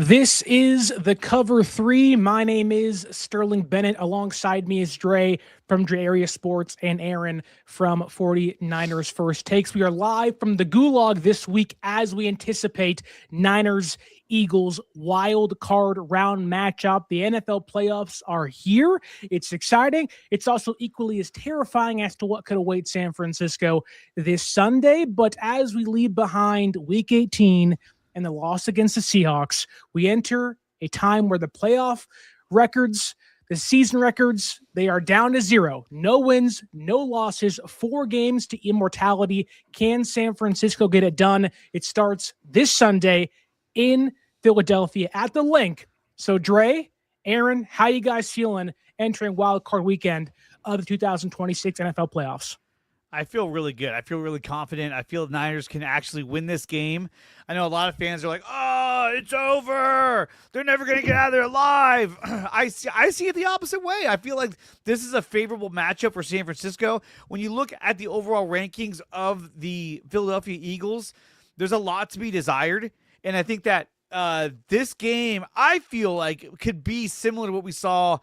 This is the Cover 3. My name is Sterling Bennett. Alongside me is Dre from Dre Area Sports and Aaron from 49ers First Takes. We are live from the Gulag this week as we anticipate Niners-Eagles wild card round matchup. The NFL playoffs are here. It's exciting. It's also equally as terrifying as to what could await San Francisco this Sunday. But as we leave behind Week 18 and the loss against the Seahawks, we enter a time where the playoff records, the season records, they are down to 0. No wins, no losses, 4 games to immortality. Can San Francisco get it done? It starts this Sunday in Philadelphia at the Link. So Dre, Aaron, how you guys feeling entering wild card weekend of the 2026 NFL playoffs? I feel really good. I feel really confident. I feel the Niners can actually win this game. I know a lot of fans are like, oh, it's over. They're never going to get out of there alive. I see it the opposite way. I feel like this is a favorable matchup for San Francisco. When you look at the overall rankings of the Philadelphia Eagles, there's a lot to be desired. And I think that this game, I feel like, could be similar to what we saw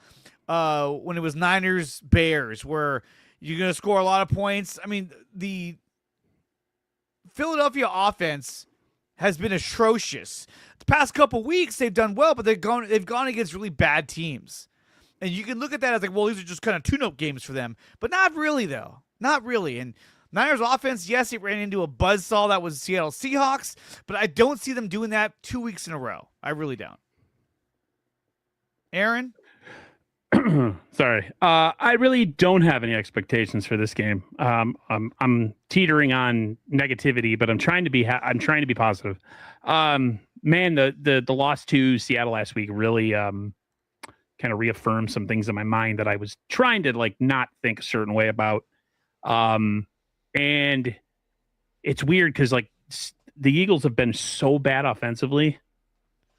when it was Niners-Bears, where you're going to score a lot of points. I mean, the Philadelphia offense has been atrocious. The past couple weeks, they've done well, but they've gone against really bad teams. And you can look at that as like, well, these are just kind of tune-up games for them. But not really, though. Not really. And Niners offense, yes, it ran into a buzzsaw that was Seattle Seahawks, but I don't see them doing that 2 weeks in a row. I really don't. Aaron? Sorry. I really don't have any expectations for this game. I'm teetering on negativity, but I'm trying to be positive. Man, the loss to Seattle last week really kind of reaffirmed some things in my mind that I was trying to like not think a certain way about. And it's weird because like the Eagles have been so bad offensively.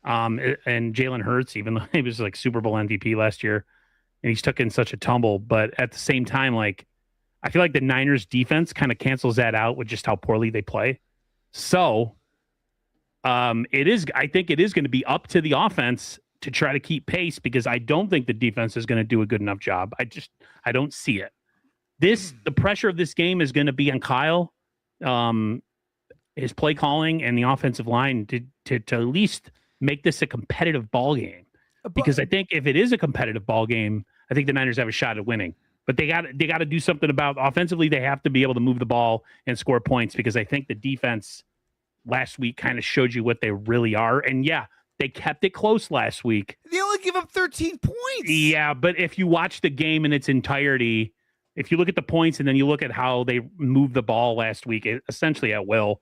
And Jalen Hurts, even though he was like Super Bowl MVP last year, and he's taken such a tumble, but at the same time, like I feel like the Niners defense kind of cancels that out with just how poorly they play. So I think it is going to be up to the offense to try to keep pace, because I don't think the defense is going to do a good enough job. I don't see it. The pressure of this game is going to be on Kyle, his play calling and the offensive line to at least make this a competitive ball game. Because I think if it is a competitive ball game, I think the Niners have a shot at winning. But they got to do something about offensively. They have to be able to move the ball and score points, because I think the defense last week kind of showed you what they really are. And yeah, they kept it close last week. They only give up 13 points. Yeah, but if you watch the game in its entirety, if you look at the points and then you look at how they moved the ball last week, essentially at will,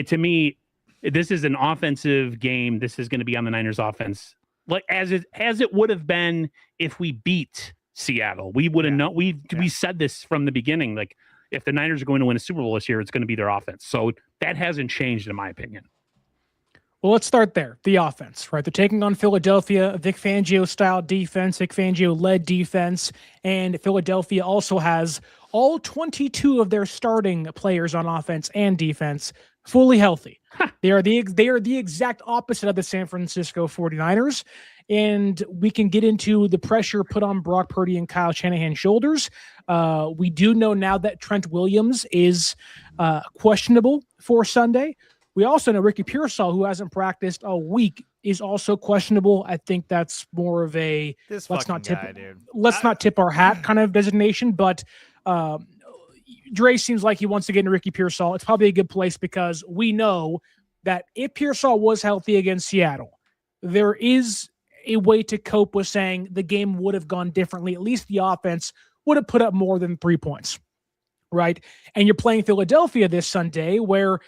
to me, this is an offensive game. This is going to be on the Niners offense. Like as it would have been if we beat Seattle. We would have known. We said this from the beginning. Like if the Niners are going to win a Super Bowl this year, it's going to be their offense. So that hasn't changed, in my opinion. Well, let's start there. The offense, right? They're taking on Philadelphia, Vic Fangio-style defense, Vic Fangio-led defense, and Philadelphia also has all 22 of their starting players on offense and defense fully healthy. They are the exact opposite of the San Francisco 49ers, and we can get into the pressure put on Brock Purdy and Kyle Shanahan's shoulders. We do know now that Trent Williams is questionable for Sunday. We also know Ricky Pearsall, who hasn't practiced all week, is also questionable. I think that's more of a let's not tip our hat kind of designation, but Dre seems like he wants to get into Ricky Pearsall. It's probably a good place because we know that if Pearsall was healthy against Seattle, there is a way to cope with saying the game would have gone differently. At least the offense would have put up more than 3 points, right? And you're playing Philadelphia this Sunday where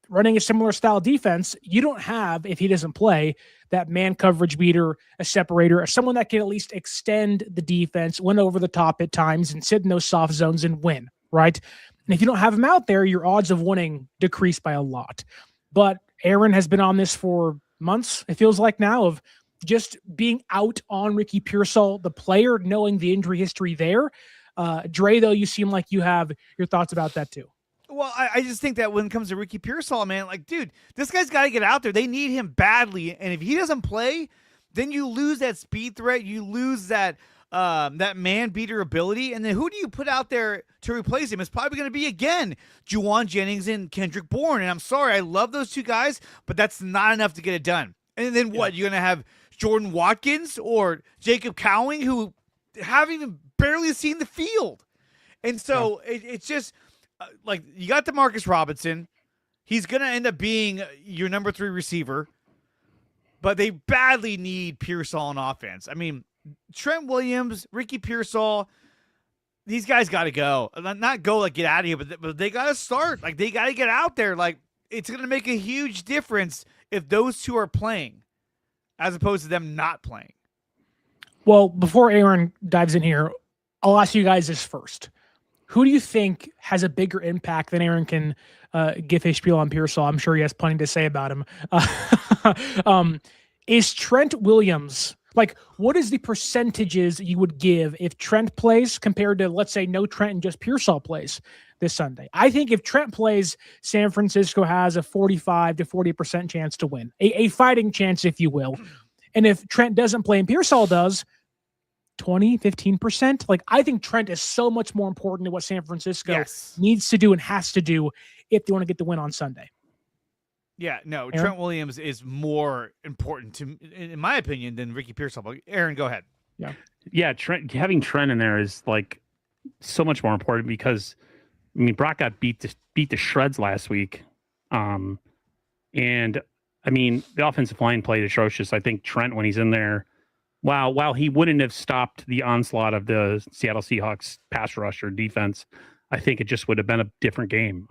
running a similar style defense, you don't have, if he doesn't play, that man coverage beater, a separator, or someone that can at least extend the defense, win over the top at times, and sit in those soft zones and win, right? And if you don't have him out there, your odds of winning decrease by a lot. But Aaron has been on this for months, it feels like now, of just being out on Ricky Pearsall, the player, knowing the injury history there. Dre, though, you seem like you have your thoughts about that too. Well, I just think that when it comes to Ricky Pearsall, man, like, dude, this guy's got to get out there. They need him badly, and if he doesn't play, then you lose that speed threat. You lose that man beater ability, and then who do you put out there to replace him? It's probably going to be again Juwan Jennings and Kendrick Bourne. And I'm sorry, I love those two guys, but that's not enough to get it done. And then what? You're going to have Jordan Watkins or Jacob Cowing, who haven't even barely seen the field. And so it's just like you got DeMarcus Robinson. He's going to end up being your number 3 receiver, but they badly need Pearsall on offense. I mean, Trent Williams, Ricky Pearsall, these guys got to go. Not go like get out of here, but they got to start. Like they got to get out there. Like it's going to make a huge difference if those two are playing as opposed to them not playing. Well, before Aaron dives in here, I'll ask you guys this first. Who do you think has a bigger impact than Aaron can give his spiel on Pearsall? I'm sure he has plenty to say about him. Is Trent Williams, like, what is the percentages you would give if Trent plays compared to, let's say, no Trent and just Pearsall plays this Sunday? I think if Trent plays, San Francisco has a 45 to 40% chance to win, a fighting chance, if you will. And if Trent doesn't play and Pearsall does, 20, 15%. Like, I think Trent is so much more important to what San Francisco needs to do and has to do if they want to get the win on Sunday. Yeah, no, Aaron? Trent Williams is more important to, in my opinion, than Ricky Pearsall. But Aaron, go ahead. Yeah. Trent, having Trent in there is like so much more important because I mean Brock got beat to shreds last week, and I mean the offensive line played atrocious. I think Trent, when he's in there, while he wouldn't have stopped the onslaught of the Seattle Seahawks pass rush or defense, I think it just would have been a different game.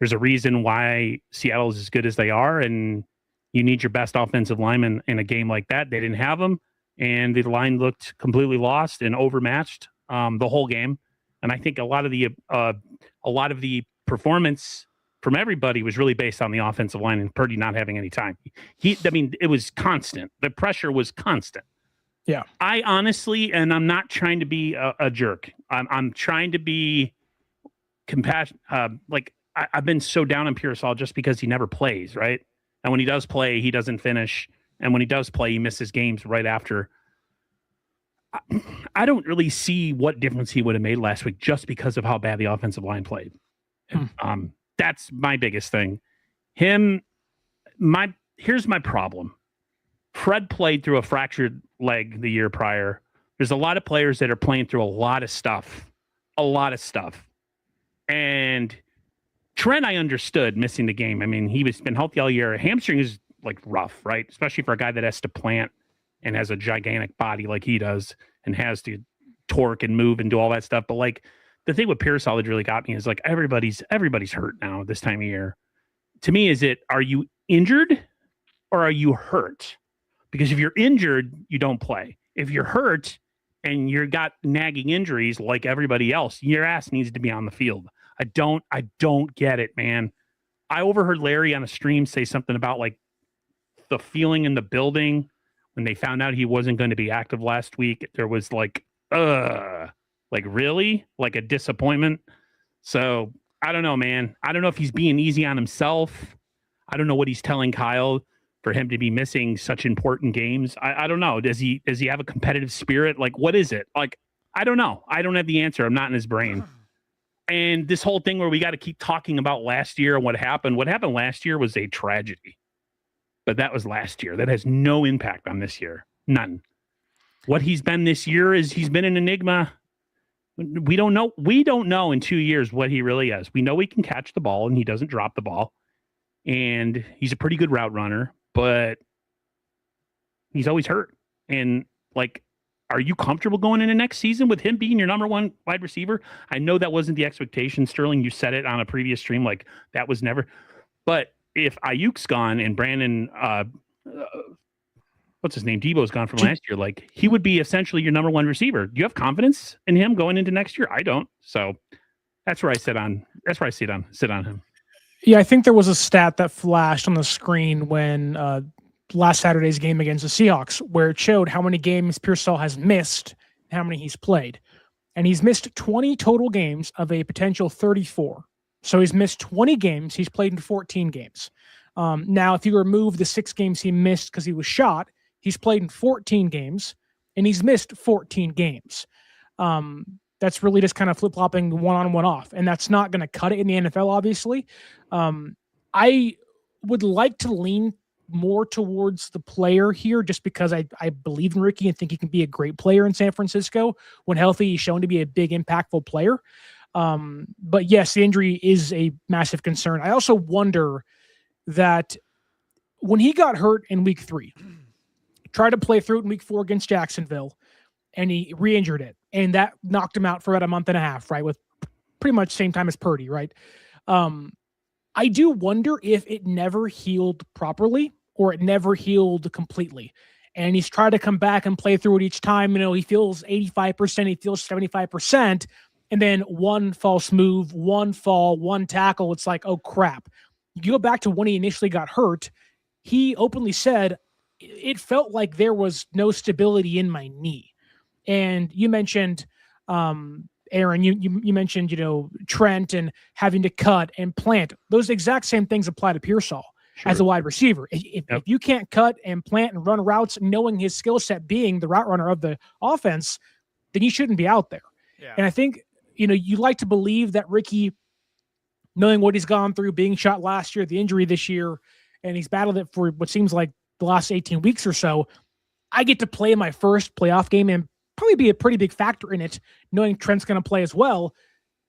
There's a reason why Seattle is as good as they are, and you need your best offensive lineman in a game like that. They didn't have them, and the line looked completely lost and overmatched the whole game. And I think a lot of the performance from everybody was really based on the offensive line and Purdy not having any time. It was constant. The pressure was constant. Yeah. I honestly, and I'm not trying to be a jerk. I'm trying to be compassionate. I've been so down on Pearsall just because he never plays, right? And when he does play, he doesn't finish. And when he does play, he misses games right after. I don't really see what difference he would have made last week just because of how bad the offensive line played. That's my biggest thing. Here's my problem. Fred played through a fractured leg the year prior. There's a lot of players that are playing through a lot of stuff. And Trent, I understood missing the game. I mean, he's been healthy all year. Hamstring is like rough, right? Especially for a guy that has to plant and has a gigantic body like he does and has to torque and move and do all that stuff. But like the thing with Pearsall that really got me is like everybody's hurt now this time of year. To me, are you injured or are you hurt? Because if you're injured, you don't play. If you're hurt and you've got nagging injuries like everybody else, your ass needs to be on the field. I don't get it, man. I overheard Larry on a stream say something about like the feeling in the building when they found out he wasn't going to be active last week. There was like really? Like a disappointment. So I don't know, man. I don't know if he's being easy on himself. I don't know what he's telling Kyle for him to be missing such important games. I don't know. Does he have a competitive spirit? Like, what is it? Like, I don't know. I don't have the answer. I'm not in his brain. And this whole thing where we got to keep talking about last year and what happened last year was a tragedy. But that was last year. That has no impact on this year. None. What he's been this year is he's been an enigma. We don't know. We don't know in 2 years what he really is. We know he can catch the ball and he doesn't drop the ball. And he's a pretty good route runner, but he's always hurt. And like, are you comfortable going into next season with him being your number one wide receiver? I know that wasn't the expectation, Sterling. You said it on a previous stream, like that was never. But if Ayuk's gone and Brandon, what's his name, Debo's gone from last year, like he would be essentially your number one receiver. Do you have confidence in him going into next year? I don't. So that's where I sit on. That's where I sit on him. Yeah, I think there was a stat that flashed on the screen when last Saturday's game against the Seahawks, where it showed how many games Pearsall has missed, how many he's played. And he's missed 20 total games of a potential 34. So he's missed 20 games. He's played in 14 games. Now, if you remove the 6 games he missed because he was shot, he's played in 14 games, and he's missed 14 games. That's really just kind of flip-flopping one on, one off, and that's not going to cut it in the NFL, obviously. I would like to lean more towards the player here just because I believe in Ricky and think he can be a great player in San Francisco. When healthy, he's shown to be a big, impactful player. But yes, the injury is a massive concern. I also wonder that when he got hurt in week 3, tried to play through it in week 4 against Jacksonville, and he re-injured it, and that knocked him out for about a month and a half, right? With pretty much same time as Purdy, right? I do wonder if it never healed properly or it never healed completely. And he's tried to come back and play through it each time. You know, he feels 85%, he feels 75%. And then one false move, one fall, one tackle. It's like, oh crap. You go back to when he initially got hurt. He openly said, it felt like there was no stability in my knee. And you mentioned, Aaron, you mentioned, you know, Trent and having to cut and plant. Those exact same things apply to Pearsall as a wide receiver. If you can't cut and plant and run routes, knowing his skill set being the route runner of the offense, then you shouldn't be out there. Yeah. And I think, you know, you like to believe that Ricky, knowing what he's gone through, being shot last year, the injury this year, and he's battled it for what seems like the last 18 weeks or so, I get to play my first playoff game and probably be a pretty big factor in it, knowing Trent's going to play as well.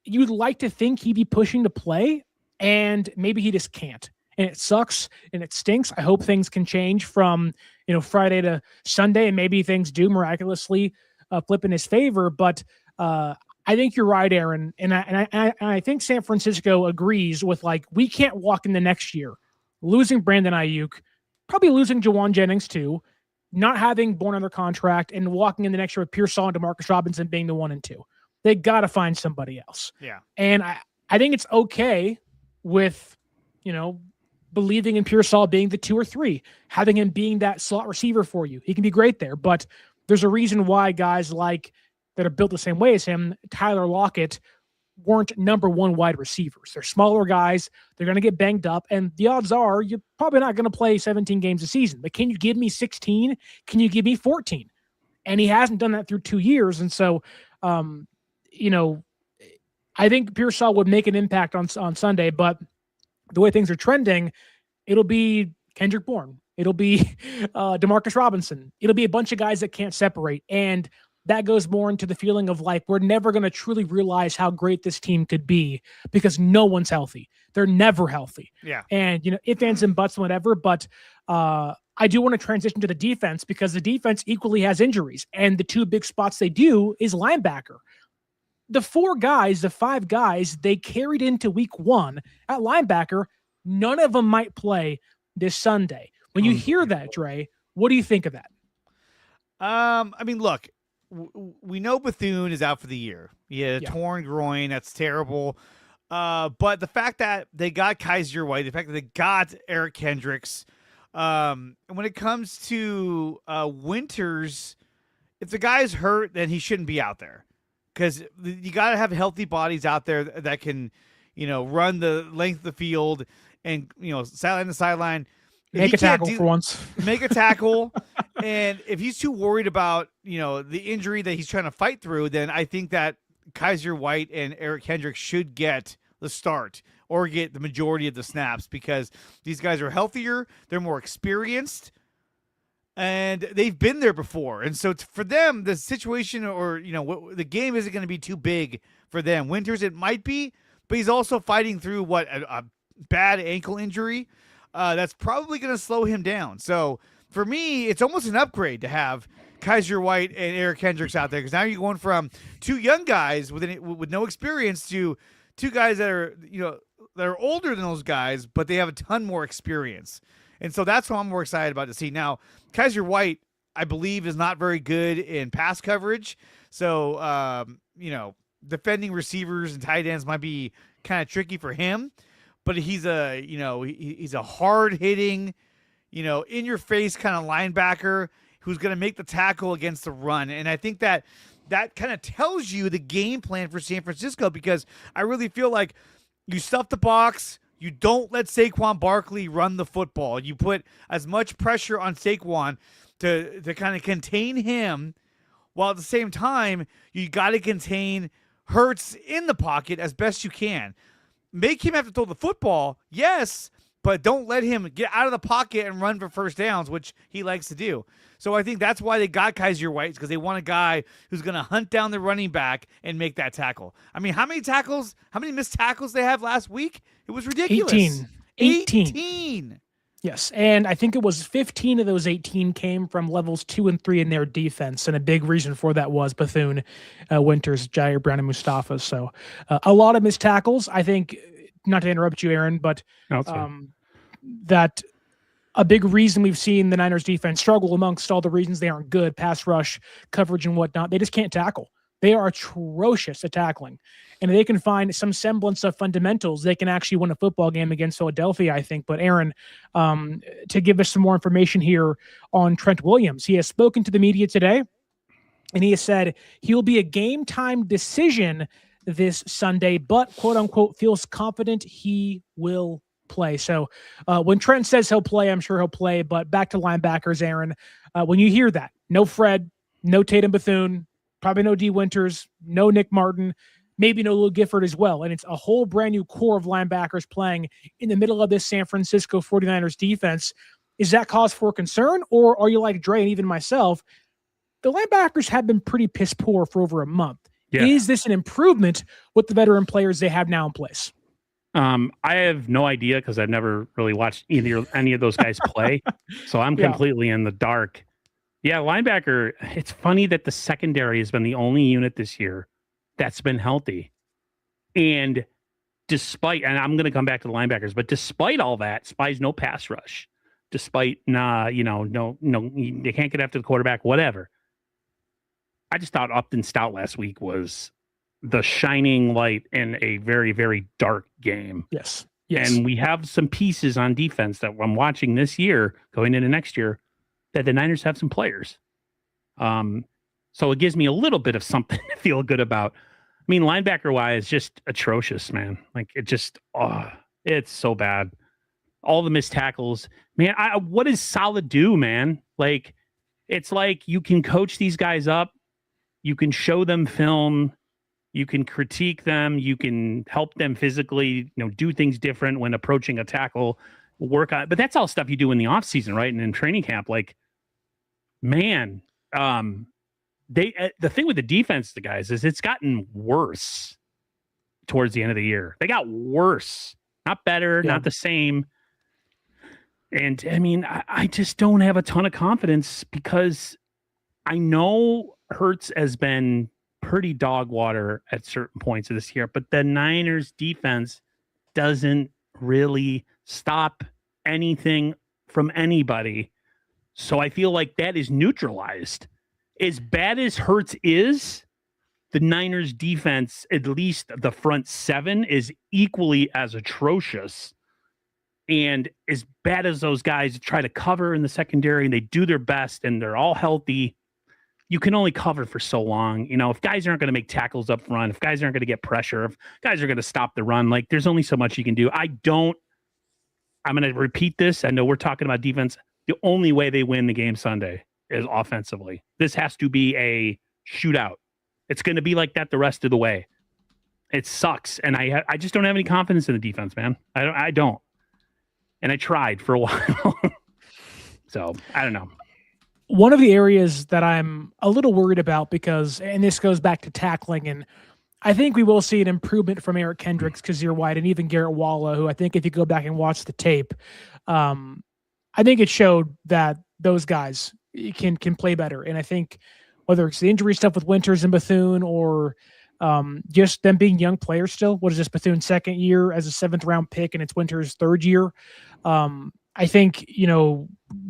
You'd like to think he'd be pushing to play, and maybe he just can't. And it sucks and it stinks. I hope things can change from, you know, Friday to Sunday, and maybe things do miraculously flip in his favor. But I think you're right, Aaron. And I think San Francisco agrees with, like, we can't walk in the next year losing Brandon Ayuk, probably losing Jawan Jennings too, not having Bourne under contract, and walking in the next year with Pearsall and Demarcus Robinson being the 1 and 2. They got to find somebody else. Yeah. And I think it's okay with, you know, believing in Pearsall being the 2 or 3, having him being that slot receiver for you. He can be great there, but there's a reason why guys like that are built the same way as him, Tyler Lockett, weren't number 1 wide receivers. They're smaller guys. They're going to get banged up, and the odds are you're probably not going to play 17 games a season. But can you give me 16? Can you give me 14? And he hasn't done that through 2 years. And so, you know, I think Pearsall would make an impact on Sunday, but the way things are trending, it'll be Kendrick Bourne. It'll be Demarcus Robinson. It'll be a bunch of guys that can't separate. And that goes more into the feeling of, like, we're never going to truly realize how great this team could be because no one's healthy. They're never healthy. Yeah. And, you know, if, ands, and buts, whatever. But I do want to transition to the defense because the defense equally has injuries. And the 2 big spots they do is linebacker. The 5 guys they carried into week 1 at linebacker, none of them might play this Sunday. When you hear that, Dre, what do you think of that? I mean, look, we know Bethune is out for the year. Yeah, torn groin. That's terrible. But the fact that they got Kaiser White, the fact that they got Eric Kendricks, and when it comes to Winters, if the guy's hurt, then he shouldn't be out there. Because you got to have healthy bodies out there that can, you know, run the length of the field and, you know, sideline to sideline. Make a tackle for once. Make a tackle. And if he's too worried about, you know, the injury that he's trying to fight through, then I think that Kaiser White and Eric Kendricks should get the start or get the majority of the snaps because these guys are healthier. They're more experienced. And they've been there before. And so for them, the situation or, you know, the game isn't going to be too big for them. Winters, it might be, but he's also fighting through a bad ankle injury that's probably going to slow him down. So for me, it's almost an upgrade to have Kaiser White and Eric Kendricks out there because now you're going from 2 young guys with no experience to 2 guys that are, you know, that are older than those guys, but they have a ton more experience. And so that's what I'm more excited about to see. Now, Kaiser White, I believe, is not very good in pass coverage. So, you know, defending receivers and tight ends might be kind of tricky for him. But he's he's a hard-hitting, you know, in-your-face kind of linebacker who's going to make the tackle against the run. And I think that kind of tells you the game plan for San Francisco because I really feel like You stuff the box. You don't let Saquon Barkley run the football. You put as much pressure on Saquon to kind of contain him, while at the same time, you got to contain Hurts in the pocket as best you can. Make him have to throw the football, yes, but don't let him get out of the pocket and run for first downs, which he likes to do. So I think that's why they got Kaiser White, because they want a guy who's going to hunt down the running back and make that tackle. I mean, how many missed tackles they have last week? It was ridiculous. 18. Yes, and I think it was 15 of those 18 came from levels 2 and 3 in their defense, and a big reason for that was Bethune, Winters, Jair Brown, and Mustafa. So a lot of missed tackles. I think, not to interrupt you, Aaron, but that a big reason we've seen the Niners defense struggle, amongst all the reasons they aren't good, pass rush, coverage, and whatnot, they just can't tackle. They are atrocious at tackling. And if they can find some semblance of fundamentals, they can actually win a football game against Philadelphia, I think. But Aaron, to give us some more information here on Trent Williams, he has spoken to the media today, and he has said he'll be a game-time decision this Sunday, but, quote-unquote, feels confident he will play. So when Trent says he'll play, I'm sure he'll play. But back to linebackers, Aaron, when you hear that, no Fred, no Tatum Bethune, probably no D. Winters, no Nick Martin, maybe no Lou Gifford as well. And it's a whole brand new core of linebackers playing in the middle of this San Francisco 49ers defense. Is that cause for concern? Or are you like Dre and even myself? The linebackers have been pretty piss poor for over a month. Yeah. Is this an improvement with the veteran players they have now in place? I have no idea because I've never really watched any of those guys play. So I'm completely in the dark. Yeah, linebacker, it's funny that the secondary has been the only unit this year that's been healthy. And and I'm going to come back to the linebackers, but despite all that, Spy's no pass rush. Despite, no, they can't get after the quarterback, whatever. I just thought Upton Stout last week was the shining light in a very, very dark game. Yes. And we have some pieces on defense that I'm watching this year, going into next year, that the Niners have some players. So it gives me a little bit of something to feel good about. I mean, linebacker-wise, just atrocious, man. Like, it's so bad. All the missed tackles. Man, what does solid do, man? Like, it's like you can coach these guys up. You can show them film. You can critique them. You can help them physically, do things different when approaching a tackle, work on it. But that's all stuff you do in the offseason, right? And in training camp, like, man, the thing with the defense, the guys, is it's gotten worse towards the end of the year. They got worse, not better, not the same. And I mean, I just don't have a ton of confidence because I know Hurts has been pretty dog water at certain points of this year, but the Niners defense doesn't really stop anything from anybody. So I feel like that is neutralized. As bad as Hurts is, the Niners defense, at least the front seven, is equally as atrocious. And as bad as those guys try to cover in the secondary and they do their best and they're all healthy, you can only cover for so long. If guys aren't going to make tackles up front, if guys aren't going to get pressure, if guys are going to stop the run, like there's only so much you can do. I'm going to repeat this. I know we're talking about defense. The only way they win the game Sunday is offensively. This has to be a shootout. It's going to be like that the rest of the way. It sucks. And I just don't have any confidence in the defense, man. I don't. And I tried for a while. So I don't know. One of the areas that I'm a little worried about and this goes back to tackling, and I think we will see an improvement from Eric Kendricks, Kazir White, and even Garrett Walla, who I think if you go back and watch the tape, I think it showed that those guys can play better. And I think whether it's the injury stuff with Winters and Bethune or just them being young players still, what is this, Bethune's second year as a 7th round pick and it's Winters' 3rd year? I think,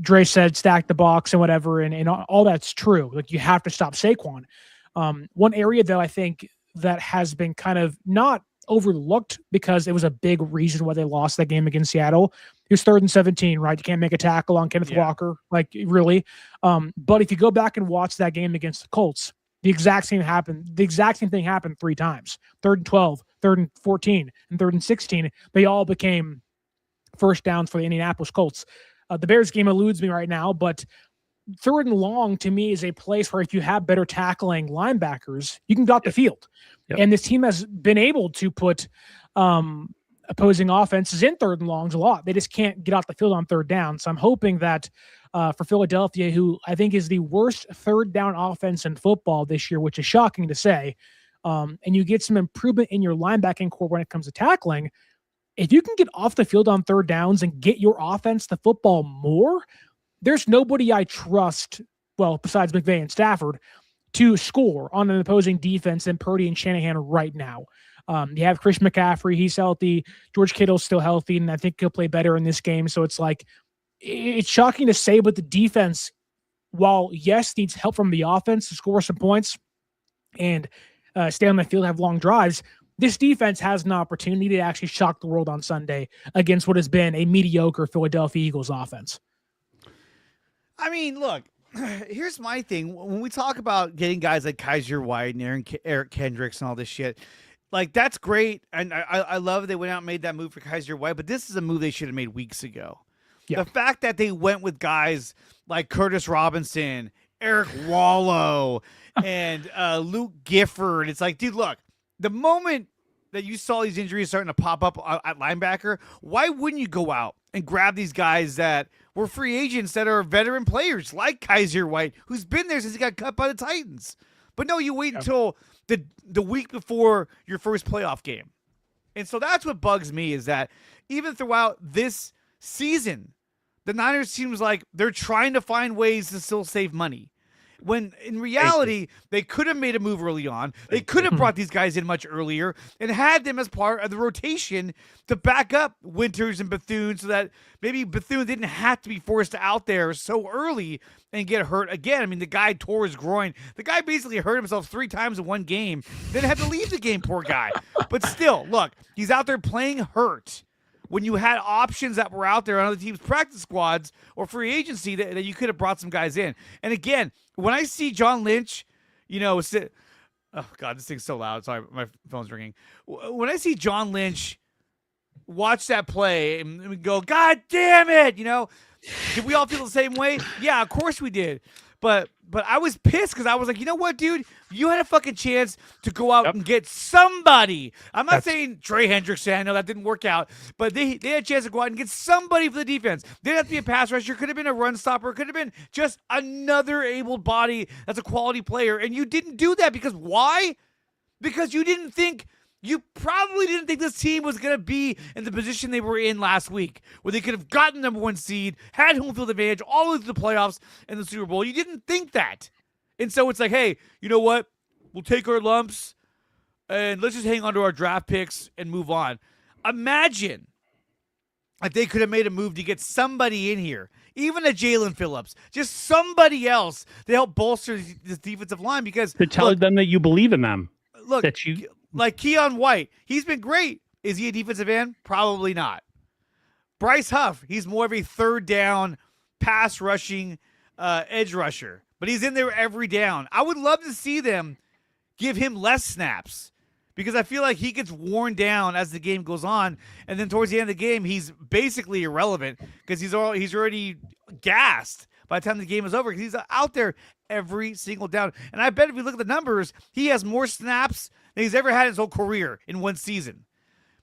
Dre said stack the box and whatever, and all that's true. Like, you have to stop Saquon. One area, though, I think that has been kind of not overlooked because it was a big reason why they lost that game against Seattle. It was 3rd and 17, right? You can't make a tackle on Kenneth Walker, like, really. But if you go back and watch that game against the Colts, The exact same thing happened 3 times. 3rd and 12, 3rd and 14, and 3rd and 16. They all became first downs for the Indianapolis Colts. The Bears game eludes me right now, but 3rd and long to me is a place where if you have better tackling linebackers, you can go out the field. Yep. And this team has been able to put opposing offenses in 3rd and longs a lot. They just can't get out the field on 3rd down. So I'm hoping that for Philadelphia, who I think is the worst 3rd down offense in football this year, which is shocking to say, and you get some improvement in your linebacking core when it comes to tackling. If you can get off the field on 3rd downs and get your offense the football more, there's nobody I trust, well, besides McVay and Stafford, to score on an opposing defense than Purdy and Shanahan right now. You have Chris McCaffrey. He's healthy. George Kittle's still healthy, and I think he'll play better in this game. So it's like, it's shocking to say, but the defense, while yes, needs help from the offense to score some points and stay on the field, have long drives, this defense has an opportunity to actually shock the world on Sunday against what has been a mediocre Philadelphia Eagles offense. I mean, look, here's my thing. When we talk about getting guys like Kaiser White and Eric Kendricks and all this shit, like, that's great. And I love they went out and made that move for Kaiser White, but this is a move they should have made weeks ago. Yeah. The fact that they went with guys like Curtis Robinson, Eric Wallow, and Luke Gifford, it's like, dude, look, the moment that you saw these injuries starting to pop up at linebacker, why wouldn't you go out and grab these guys that were free agents that are veteran players like Kaiser White, who's been there since he got cut by the Titans? But no, you wait until the week before your first playoff game. And so that's what bugs me, is that even throughout this season, the Niners seems like they're trying to find ways to still save money. When in reality, they could have made a move early on. They could have brought these guys in much earlier and had them as part of the rotation to back up Winters and Bethune, so that maybe Bethune didn't have to be forced out there so early and get hurt again. I mean, the guy tore his groin. The guy basically hurt himself 3 times in one game, then had to leave the game, poor guy. But still, look, he's out there playing hurt when you had options that were out there on other teams' practice squads or free agency that you could have brought some guys in. And again, when I see John Lynch, oh God, this thing's so loud. Sorry, my phone's ringing. When I see John Lynch watch that play and we go, God damn it, did we all feel the same way? Yeah, of course we did. But I was pissed because I was like, you know what, dude? You had a fucking chance to go out and get somebody. I'm not saying Trey Hendrickson. I know that didn't work out. But they had a chance to go out and get somebody for the defense. They didn't have to be a pass rusher. Could have been a run stopper. Could have been just another able body that's a quality player. And you didn't do that because why? Because you probably didn't think this team was going to be in the position they were in last week, where they could have gotten number 1 seed, had home field advantage all the way to the playoffs and the Super Bowl. You didn't think that. And so it's like, hey, you know what? We'll take our lumps and let's just hang on to our draft picks and move on. Imagine if they could have made a move to get somebody in here, even a Jalen Phillips, just somebody else to help bolster this defensive line, because to tell them that you believe in them. Look, that you... Like Keon White, he's been great. Is he a defensive end? Probably not. Bryce Huff, he's more of a 3rd down pass rushing edge rusher, but he's in there every down. I would love to see them give him less snaps, because I feel like he gets worn down as the game goes on, and then towards the end of the game, he's basically irrelevant because he's already gassed by the time the game is over, because he's out there every single down. And I bet if you look at the numbers, he has more snaps than he's ever had in his whole career in one season,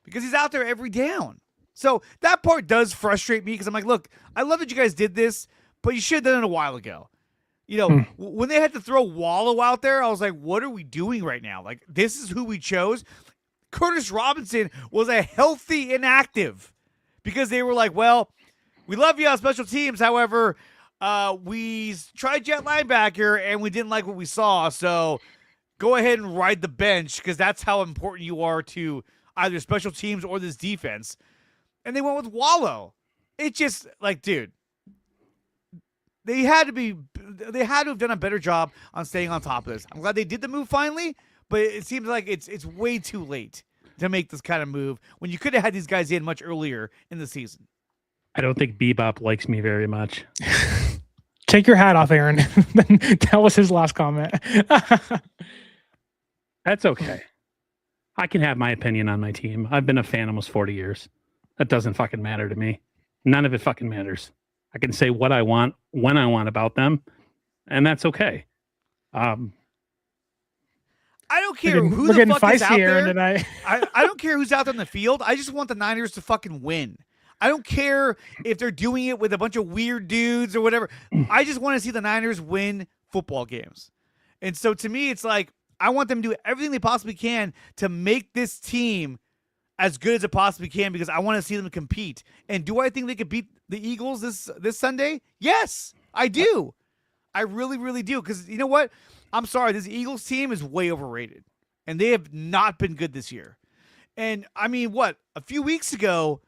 because he's out there every down. So that part does frustrate me, because I'm like, look, I love that you guys did this, but you should have done it a while ago. When they had to throw Wallow out there, I was like, what are we doing right now? Like, this is who we chose? Curtis Robinson was a healthy inactive, because they were like, well, we love you on special teams. However, we tried jet linebacker and we didn't like what we saw. So go ahead and ride the bench, because that's how important you are to either special teams or this defense. And they went with Wallow. It just, like, dude, they had to have done a better job on staying on top of this. I'm glad they did the move finally, but it seems like it's way too late to make this kind of move when you could have had these guys in much earlier in the season. I don't think Bebop likes me very much. Take your hat off, Aaron. That was his last comment. That's okay. I can have my opinion on my team. I've been a fan almost 40 years. That doesn't fucking matter to me. None of it fucking matters. I can say what I want, when I want about them, and that's okay. I don't care who we're the getting fuck is out feisty, Aaron, there. tonight. I don't care who's out there in the field. I just want the Niners to fucking win. I don't care if they're doing it with a bunch of weird dudes or whatever. I just want to see the Niners win football games. And so to me, it's like I want them to do everything they possibly can to make this team as good as it possibly can because I want to see them compete. And do I think they could beat the Eagles this Sunday? Yes, I do. I really, really do. Because you know what? I'm sorry. This Eagles team is way overrated. And they have not been good this year. And I mean, what? A few weeks ago,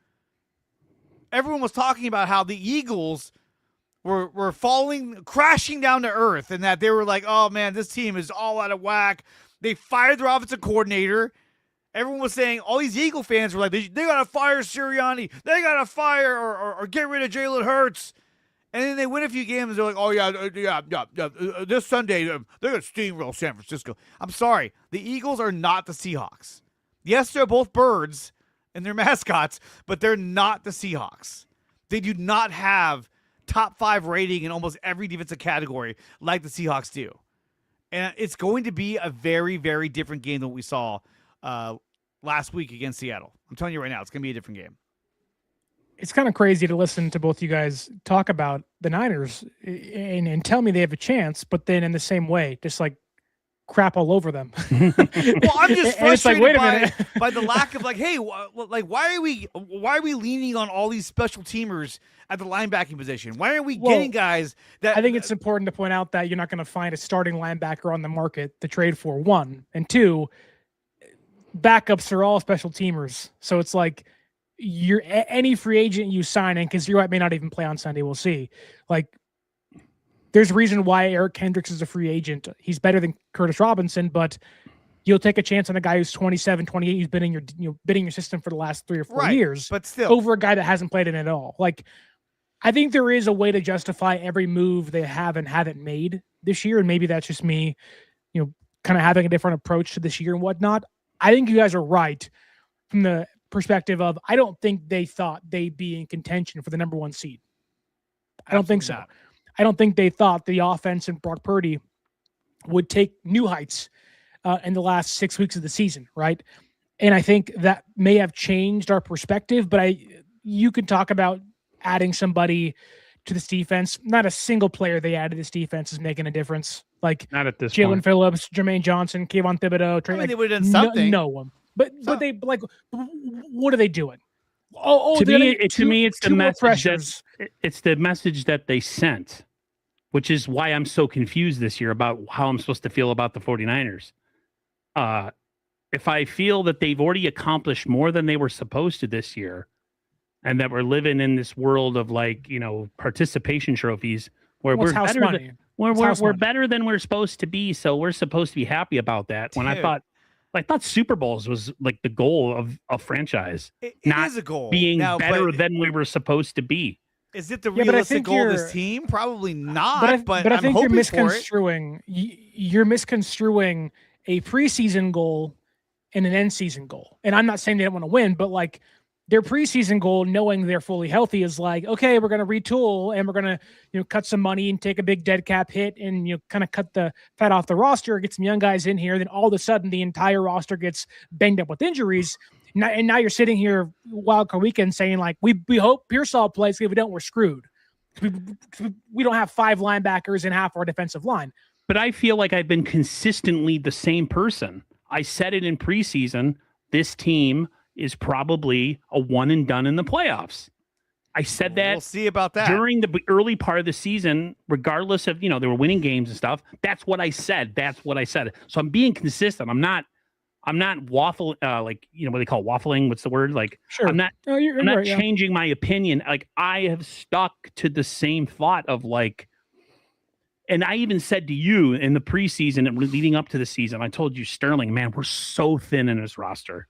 everyone was talking about how the Eagles were crashing down to earth, and that they were like, oh, man, this team is all out of whack. They fired their offensive coordinator. Everyone was saying, all these Eagle fans were like, they got to fire Sirianni. They got to fire or get rid of Jalen Hurts. And then they win a few games. They're like, oh, yeah. This Sunday, they're going to steamroll San Francisco. I'm sorry. The Eagles are not the Seahawks. Yes, they're both birds and they're mascots, but they're not the Seahawks. They do not have top 5 rating in almost every defensive category like the Seahawks do. And it's going to be a very, very different game than what we saw last week against Seattle. I'm telling you right now, it's going to be a different game. It's kind of crazy to listen to both you guys talk about the Niners and tell me they have a chance, but then in the same way, just like crap all over them. Well, I'm just frustrated like, by the lack of like, hey, why are we leaning on all these special teamers at the linebacking position? Why are we getting guys that? I think it's important to point out that you're not going to find a starting linebacker on the market to trade for, 1, and 2, backups are all special teamers. So it's like any free agent you sign in, because you may not even play on Sunday. We'll see. Like, there's a reason why Eric Kendricks is a free agent. He's better than Curtis Robinson, but you'll take a chance on a guy who's 27, 28, who's been in your system for the last 3 or 4 years, but still over a guy that hasn't played in it at all. Like, I think there is a way to justify every move they have and haven't made this year, and maybe that's just me, kind of having a different approach to this year and whatnot. I think you guys are right from the perspective of I don't think they thought they'd be in contention for the number 1 seed. I don't think so. Not. I don't think they thought the offense and Brock Purdy would take new heights in the last 6 weeks of the season, right? And I think that may have changed our perspective, but you could talk about adding somebody to this defense. Not a single player they added to this defense is making a difference. Like, not at this Jalen point. Phillips, Jermaine Johnson, Kayvon Thibodeau. They would have done something. No one. But they like, what are they doing? To me, it's the message. It's the message that they sent, which is why I'm so confused this year about how I'm supposed to feel about the 49ers. If I feel that they've already accomplished more than they were supposed to this year, and that we're living in this world of participation trophies where we're better than we're supposed to be, so we're supposed to be happy about that. When I thought Super Bowls was like the goal of a franchise. It not is a goal. Being better than we were supposed to be. Is it the realistic goal of this team? Probably not. But I think I'm you're misconstruing. You're misconstruing a preseason goal and an end season goal. And I'm not saying they don't want to win, but like their preseason goal, knowing they're fully healthy, is like, okay, we're going to retool and we're going to, cut some money and take a big dead cap hit and, kind of cut the fat off the roster, get some young guys in here. Then all of a sudden the entire roster gets banged up with injuries. And now you're sitting here wildcard weekend saying like, we hope Pearsall plays. If we don't, we're screwed. We don't have 5 linebackers and half our defensive line. But I feel like I've been consistently the same person. I said it in preseason. This team is probably a one and done in the playoffs. I said that. We'll see about that during the early part of the season, regardless of, they were winning games and stuff. That's what I said. So I'm being consistent. I'm not waffling, what they call waffling. What's the word? Like, sure. I'm not changing my opinion. Like, I have stuck to the same thought of like, and I even said to you in the preseason and leading up to the season, I told you, Sterling, man, we're so thin in this roster.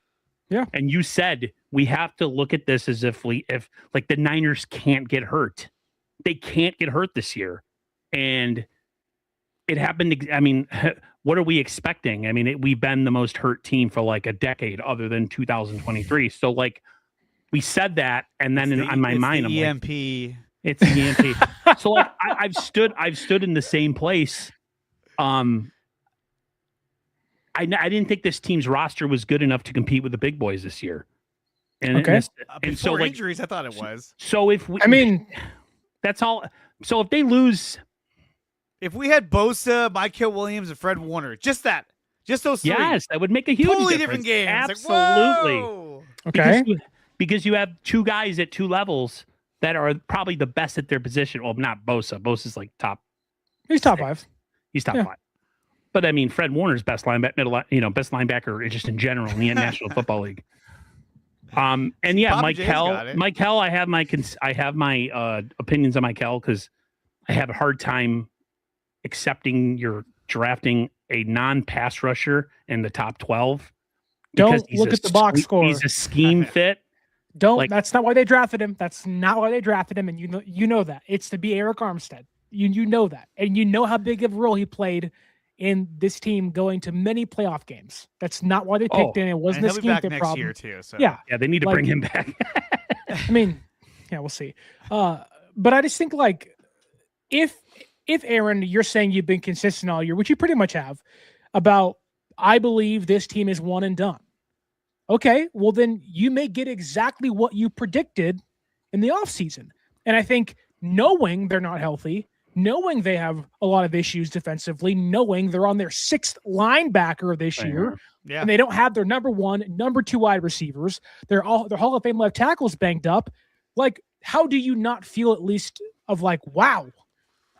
Yeah. And you said we have to look at this as if the Niners can't get hurt. They can't get hurt this year. And it happened. I mean, what are we expecting? I mean, we've been the most hurt team for like a decade other than 2023. So like we said that. And then in my mind, I'm EMP. like, it's the EMP. So like I've stood in the same place. I didn't think this team's roster was good enough to compete with the big boys this year. And, okay. And so like, injuries, I thought it was. So if we, that's all. So if they lose, if we had Bosa, Kyle Williams, and Fred Warner, just those three. Yes, that would make a huge totally difference. Different games. Absolutely. Like, okay. Because you have two guys at two levels that are probably the best at their position. Well, not Bosa. Bosa's like top. He's top 5. He's top 5. But I mean, Fred Warner's best linebacker, just in general in the National Football League. And yeah, Mike Hell. I have my opinions on Mike Hell because I have a hard time accepting you're drafting a non-pass rusher in the top 12. Don't look at the box score. He's a scheme fit. That's not why they drafted him. That's not why they drafted him, and you know that. It's to be Eric Armstead. You know that, and you know how big of a role he played in this team going to many playoff games. That's not why they picked him. It wasn't a scheme fit problem. Year too, so. Yeah, they need to bring him back. I mean, yeah, we'll see. But I just think like if Aaron, you're saying you've been consistent all year, which you pretty much have, about I believe this team is one and done. Okay, well then you may get exactly what you predicted in the offseason. And I think knowing they're not healthy, knowing they have a lot of issues defensively, knowing they're on their 6th linebacker this year, and they don't have their number 1, number 2 wide receivers, their Hall of Fame left tackles banged up. Like, how do you not feel at least of like, wow,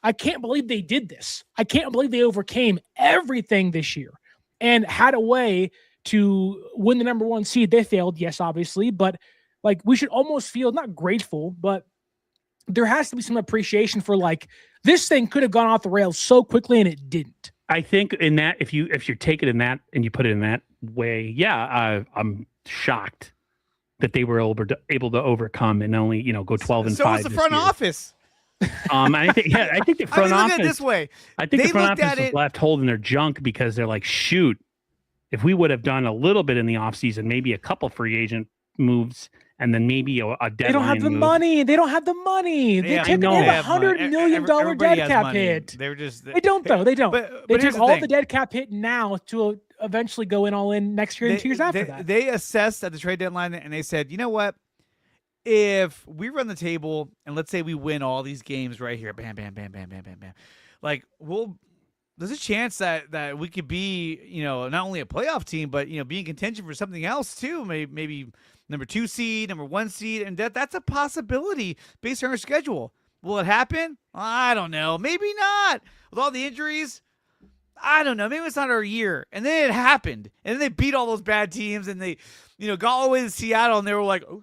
I can't believe they did this. I can't believe they overcame everything this year and had a way to win the number 1 seed. They failed, yes, obviously, but like we should almost feel not grateful, but there has to be some appreciation for like this thing could have gone off the rails so quickly and it didn't. I think in that if you take it in that and you put it in that way, I'm shocked that they were able to overcome and only go 12 and 5. So was the front office. I think the front office. Look at it this way. I think the front office was left holding their junk because they're like, shoot, if we would have done a little bit in the offseason, maybe a couple free agent moves, and then maybe a deadline. They don't have the money. They don't have the money. They took a $100 million dead cap hit. They don't though. They don't. They took all the dead cap hit now to eventually go in all in next year and 2 years after that. They assessed at the trade deadline and they said, you know what? If we run the table and let's say we win all these games right here, bam, bam, bam, bam, bam, bam, bam, like there's a chance that we could be, not only a playoff team, but be in contention for something else too. Maybe number 2 seed, number 1 seed, and that's a possibility based on our schedule. Will it happen? I don't know. Maybe not. With all the injuries, I don't know. Maybe it's not our year. And then it happened, and then they beat all those bad teams, and they, got all the way to Seattle, and they were like, oh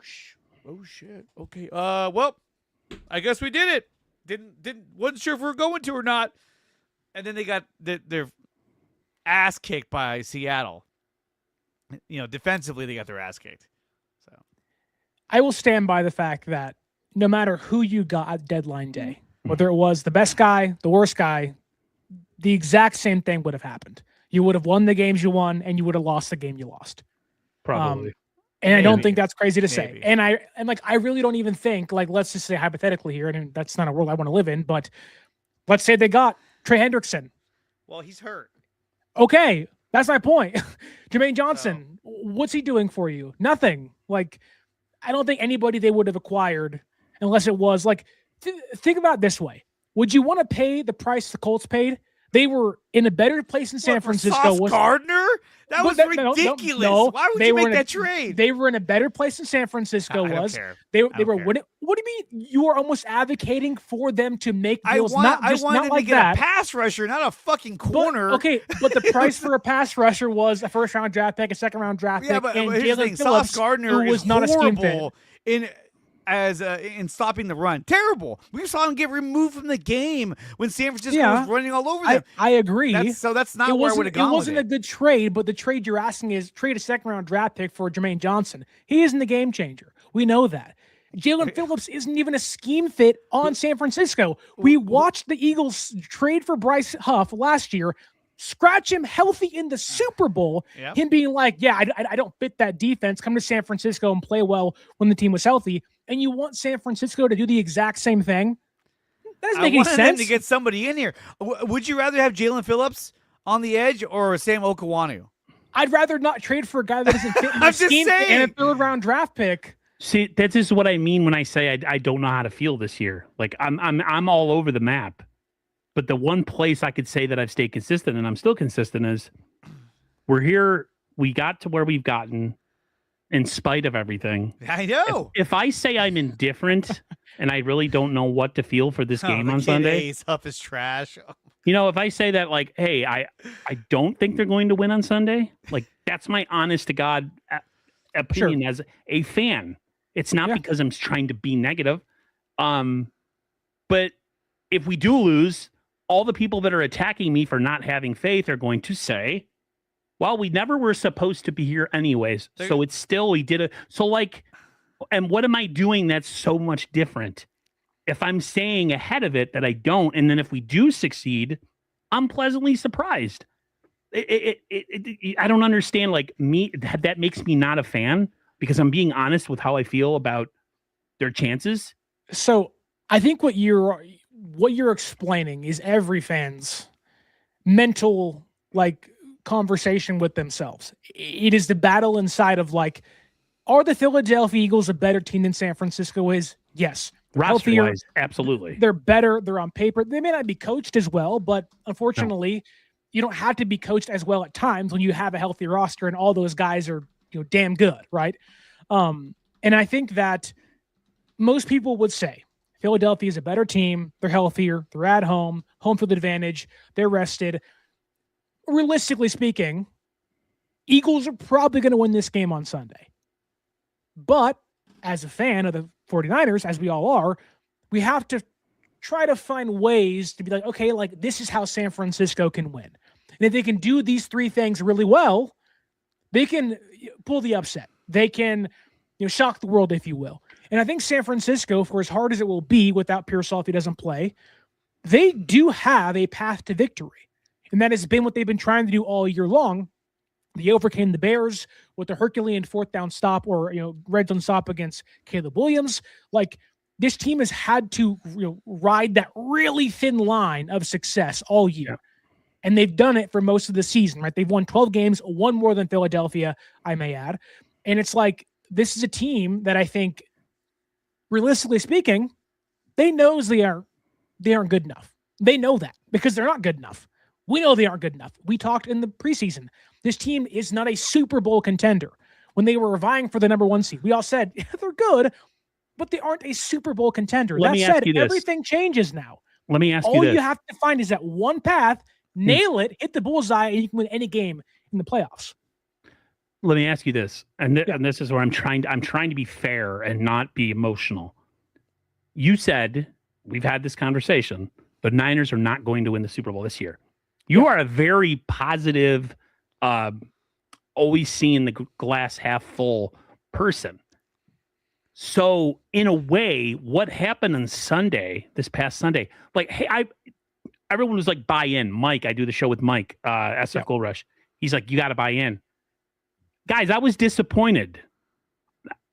shit, okay. Well, I guess we did it. Wasn't sure if we were going to or not. And then they got their ass kicked by Seattle. Defensively, they got their ass kicked. So, I will stand by the fact that no matter who you got at deadline day, whether it was the best guy, the worst guy, the exact same thing would have happened. You would have won the games you won, and you would have lost the game you lost. Probably. And I don't think that's crazy to say. And I really don't even think, like, let's just say hypothetically here, and that's not a world I want to live in, but let's say they got Trey Hendrickson. Well, he's hurt. Okay, that's my point. Jermaine Johnson, what's he doing for you? Nothing. Like, I don't think anybody they would have acquired unless it was like, think about it this way. Would you want to pay the price the Colts paid? They were in a better place in San Francisco. Sauce Gardner? That was ridiculous. No, why would you make that trade? They were in a better place than San Francisco was. They were winning. What do you mean? You are almost advocating for them to make deals. I wanted them to get a pass rusher, not a fucking corner. But the price for a pass rusher was a first-round draft pick, a second-round draft pick, but and Jalen Phillips, Sauce Gardner who was not a scheme fit. In stopping the run. Terrible. We saw him get removed from the game when San Francisco was running all over them. I agree. That's not where I would have gone. It wasn't a good trade, but the trade you're asking is trade a second-round draft pick for Jermaine Johnson. He isn't the game changer. We know that. Jalen Phillips isn't even a scheme fit on San Francisco. We watched the Eagles trade for Bryce Huff last year, scratch him healthy in the Super Bowl, him being like, yeah, I don't fit that defense, come to San Francisco and play well when the team was healthy. And you want San Francisco to do the exact same thing? That doesn't make any sense. Them to get somebody in here. Would you rather have Jalen Phillips on the edge or Sam Okawanu? I'd rather not trade for a guy that doesn't fit my scheme and a third-round draft pick. See, that's just what I mean when I say I don't know how to feel this year. Like I'm all over the map. But the one place I could say that I've stayed consistent, and I'm still consistent, is we're here. We got to where we've gotten in spite of everything. I know. If I say I'm indifferent and I really don't know what to feel for this game on Sunday. Huff is trash. You know, if I say that, like, hey, I don't think they're going to win on Sunday, like, that's my honest to God opinion as a fan. It's not because I'm trying to be negative. But if we do lose, all the people that are attacking me for not having faith are going to say, well, we never were supposed to be here anyways. So it's still, we did it. So like, and what am I doing that's so much different? If I'm staying ahead of it that I don't, and then if we do succeed, I'm pleasantly surprised. I don't understand, like, me, that makes me not a fan because I'm being honest with how I feel about their chances. So I think what you're explaining is every fan's mental, like, conversation with themselves. It is the battle inside of, like, are the Philadelphia Eagles a better team than San Francisco is? Yes. Roster-wise, absolutely. They're better. They're on paper. They may not be coached as well, but unfortunately, you don't have to be coached as well at times when you have a healthy roster and all those guys are, damn good, right? And I think that most people would say Philadelphia is a better team. They're healthier. They're at home field advantage. They're rested. Realistically speaking, Eagles are probably going to win this game on Sunday. But as a fan of the 49ers, as we all are, we have to try to find ways to be like, okay, like, this is how San Francisco can win. And if they can do these three things really well, they can pull the upset. They can, shock the world, if you will. And I think San Francisco, for as hard as it will be without Pearsall if he doesn't play, they do have a path to victory. And that has been what they've been trying to do all year long. They overcame the Bears with the Herculean fourth down stop or, red zone stop against Caleb Williams. Like, this team has had to ride that really thin line of success all year. Yeah. And they've done it for most of the season, right? They've won 12 games, one more than Philadelphia, I may add. And it's like, this is a team that I think, realistically speaking, they knows they aren't good enough. They know that because they're not good enough. We know they aren't good enough. We talked in the preseason. This team is not a Super Bowl contender. When they were vying for the number 1 seed, we all said, they're good, but they aren't a Super Bowl contender. That said, everything changes now. Let me ask you this. All you have to find is that one path, nail it, hit the bullseye, and you can win any game in the playoffs. Let me ask you this, and this is where I'm trying to be fair and not be emotional. You said, we've had this conversation, the Niners are not going to win the Super Bowl this year. You are a very positive, always seeing the glass half full person. So in a way, what happened on Sunday, this past Sunday, like, hey, everyone was like, buy in. Mike, I do the show with Mike, SF Gold Rush. He's like, you got to buy in. Guys, I was disappointed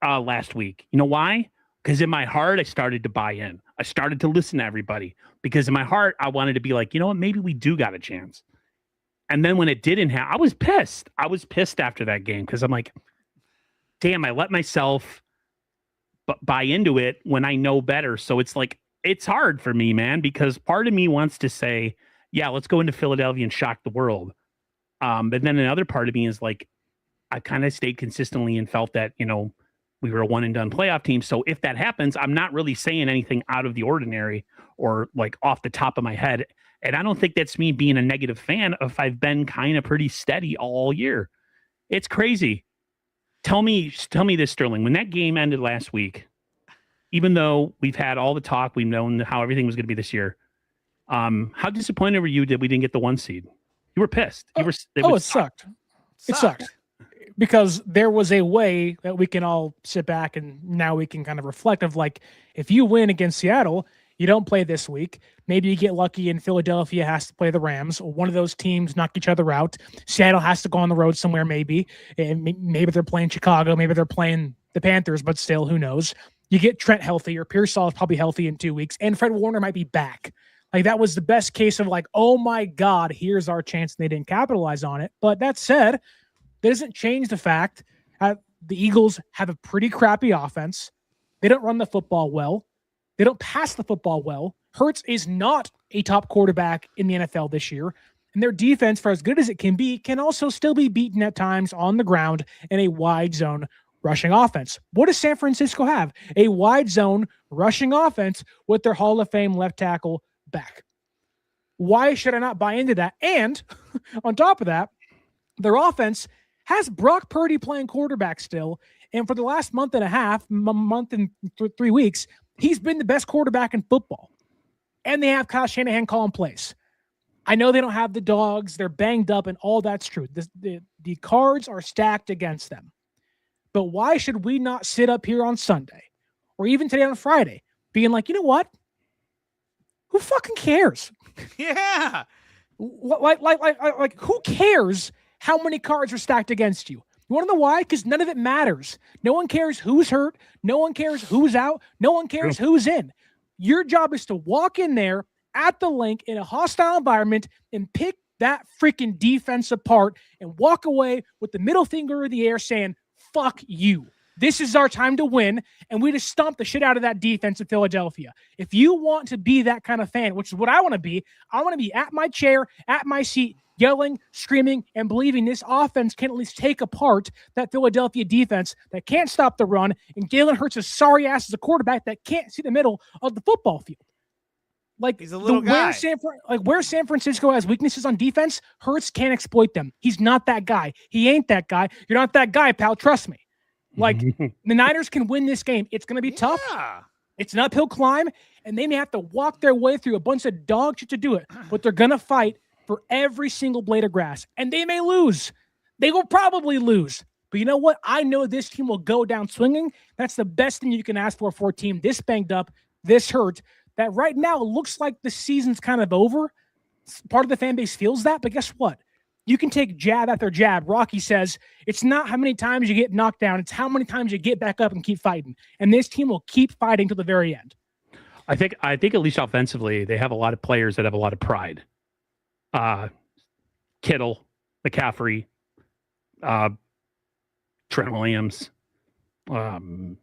last week. You know why? Because in my heart, I started to buy in. I started to listen to everybody because in my heart, I wanted to be like, you know what? Maybe we do got a chance. And then when it didn't happen, I was pissed. I was pissed after that game because I'm like, damn, I let myself buy into it when I know better. So it's like, it's hard for me, man, because part of me wants to say, yeah, let's go into Philadelphia and shock the world. But then another part of me is like, I kind of stayed consistently and felt that, we were a one and done playoff team. So if that happens, I'm not really saying anything out of the ordinary or like off the top of my head. And I don't think that's me being a negative fan if I've been kind of pretty steady all year. It's crazy. Tell me this, Sterling, when that game ended last week, even though we've had all the talk, we've known how everything was going to be this year. How disappointed were you that we didn't get the 1 seed? You were pissed. It sucked. It sucked. because there was a way that we can all sit back and now we can kind of reflect of like, if you win against Seattle, you don't play this week. Maybe you get lucky and Philadelphia has to play the Rams, or one of those teams knock each other out. Seattle has to go on the road somewhere maybe. And maybe they're playing Chicago. Maybe they're playing the Panthers, but still, who knows? You get Trent healthy, or Pearsall is probably healthy in 2 weeks, and Fred Warner might be back. Like, that was the best case of like, oh my God, here's our chance, and they didn't capitalize on it. But that said, that doesn't change the fact that the Eagles have a pretty crappy offense. They don't run the football well. They don't pass the football well. Hurts is not a top quarterback in the NFL this year. And their defense, for as good as it can be, can also still be beaten at times on the ground in a wide zone rushing offense. What does San Francisco have? A wide zone rushing offense with their Hall of Fame left tackle back. Why should I not buy into that? And on top of that, their offense has Brock Purdy playing quarterback still. And for the last month and 3 weeks, he's been the best quarterback in football. And they have Kyle Shanahan calling plays. I know they don't have the dogs. They're banged up, and all that's true. The cards are stacked against them. But why should we not sit up here on Sunday, or even today on Friday, being like, you know what? Who fucking cares? Yeah. Like, who cares how many cards are stacked against you? You want to know why? Because none of it matters. No one cares who's hurt. No one cares who's out. No one cares who's in. Your job is to walk in there at the link in a hostile environment and pick that freaking defense apart and walk away with the middle finger in the air saying, fuck you. This is our time to win, and we just stomp the shit out of that defense in Philadelphia. If you want to be that kind of fan, which is what I want to be at my chair, at my seat, yelling, screaming, and believing this offense can at least take apart that Philadelphia defense that can't stop the run, and Jalen Hurts' sorry ass as a quarterback that can't see the middle of the football field. Like, he's a little guy. Where San Francisco has weaknesses on defense, Hurts can't exploit them. He's not that guy. He ain't that guy. You're not that guy, pal. Trust me. Like, the Niners can win this game. It's going to be tough. It's an uphill climb, and they may have to walk their way through a bunch of dog shit to do it, but they're going to fight for every single blade of grass, and they may lose. They will probably lose. But you know what? I know this team will go down swinging. That's the best thing you can ask for a team this banged up, this hurt, that right now looks like the season's kind of over. Part of the fan base feels that, but guess what? You can take jab after jab. Rocky says it's not how many times you get knocked down, it's how many times you get back up and keep fighting. And this team will keep fighting to the very end. I think at least offensively, they have a lot of players that have a lot of pride. Kittle, McCaffrey, Trent Williams, and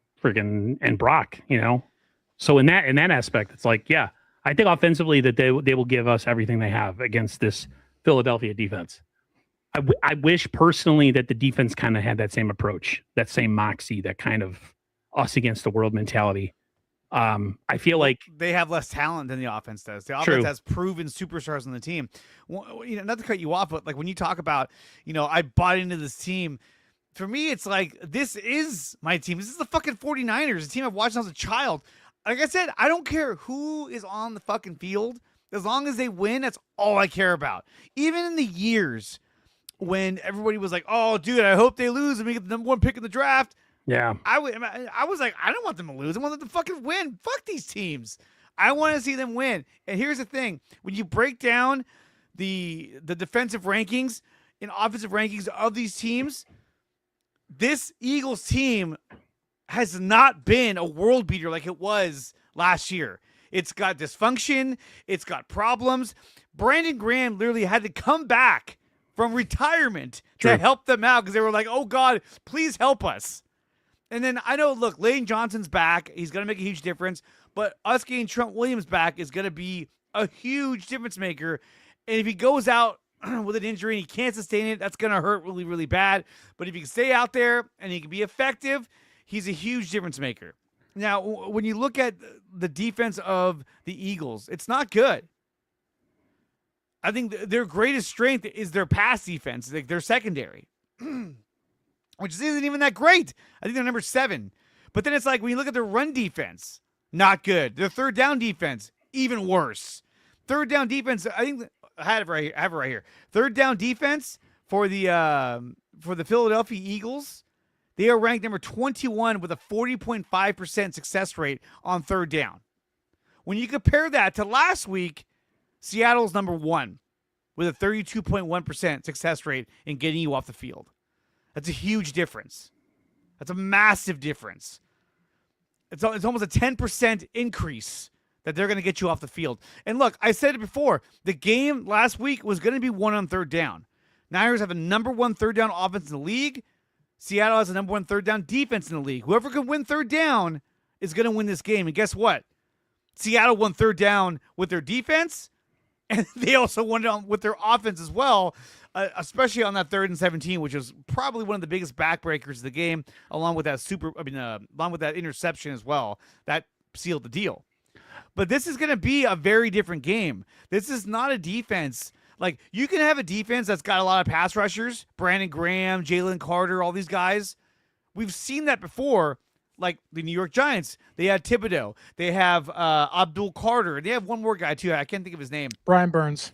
Brock, you know. So in that aspect, it's like, yeah, I think offensively that they will give us everything they have against this Philadelphia defense. I wish personally that the defense kind of had that same approach, that same moxie, that kind of us against the world mentality. I feel like they have less talent than the offense does. The offense has proven superstars on the team. Well, you know, not to cut you off, but like when you talk about, you know, I bought into this team. For me, it's like, this is my team. This is the fucking 49ers, a team I've watched since I was a child. Like I said, I don't care who is on the fucking field. As long as they win, that's all I care about. Even in the years when everybody was like, oh, dude, I hope they lose and we get the number one pick in the draft. Yeah. I was like, I don't want them to lose. I want them to fucking win. Fuck these teams. I want to see them win. And here's the thing. When you break down the defensive rankings and offensive rankings of these teams, this Eagles team has not been a world beater like it was last year. It's got dysfunction. It's got problems. Brandon Graham literally had to come back from retirement to help them out because they were like, oh, God, please help us. And then I know, look, Lane Johnson's back. He's going to make a huge difference. But us getting Trent Williams back is going to be a huge difference maker. And if he goes out with an injury and he can't sustain it, that's going to hurt really, really bad. But if he can stay out there and he can be effective, he's a huge difference maker. Now, when you look at the defense of the Eagles, it's not good. I think their greatest strength is their pass defense, like their secondary, which isn't even that great. I think they're number 7. But then it's like when you look at their run defense, not good. Their third down defense, even worse. Third down defense, I think I have it right here. Third down defense for the for the Philadelphia Eagles, they are ranked number 21 with a 40.5% success rate on third down. When you compare that to last week, Seattle's number 1 with a 32.1% success rate in getting you off the field. That's a huge difference. That's a massive difference. It's almost a 10% increase that they're going to get you off the field. And look, I said it before, the game last week was going to be won on third down. Niners have a number 1 third down offense in the league. Seattle has a number 1 third down defense in the league. Whoever can win third down is going to win this game. And guess what? Seattle won third down with their defense, and they also won it with their offense as well, especially on that 3rd and 17, which was probably one of the biggest backbreakers of the game, along with that interception as well. That sealed the deal. But this is going to be a very different game. This is not a defense. Like, you can have a defense that's got a lot of pass rushers, Brandon Graham, Jalen Carter, all these guys. We've seen that before, like the New York Giants. They had Thibodeau. They have Abdul Carter. They have one more guy, too. I can't think of his name. Brian Burns,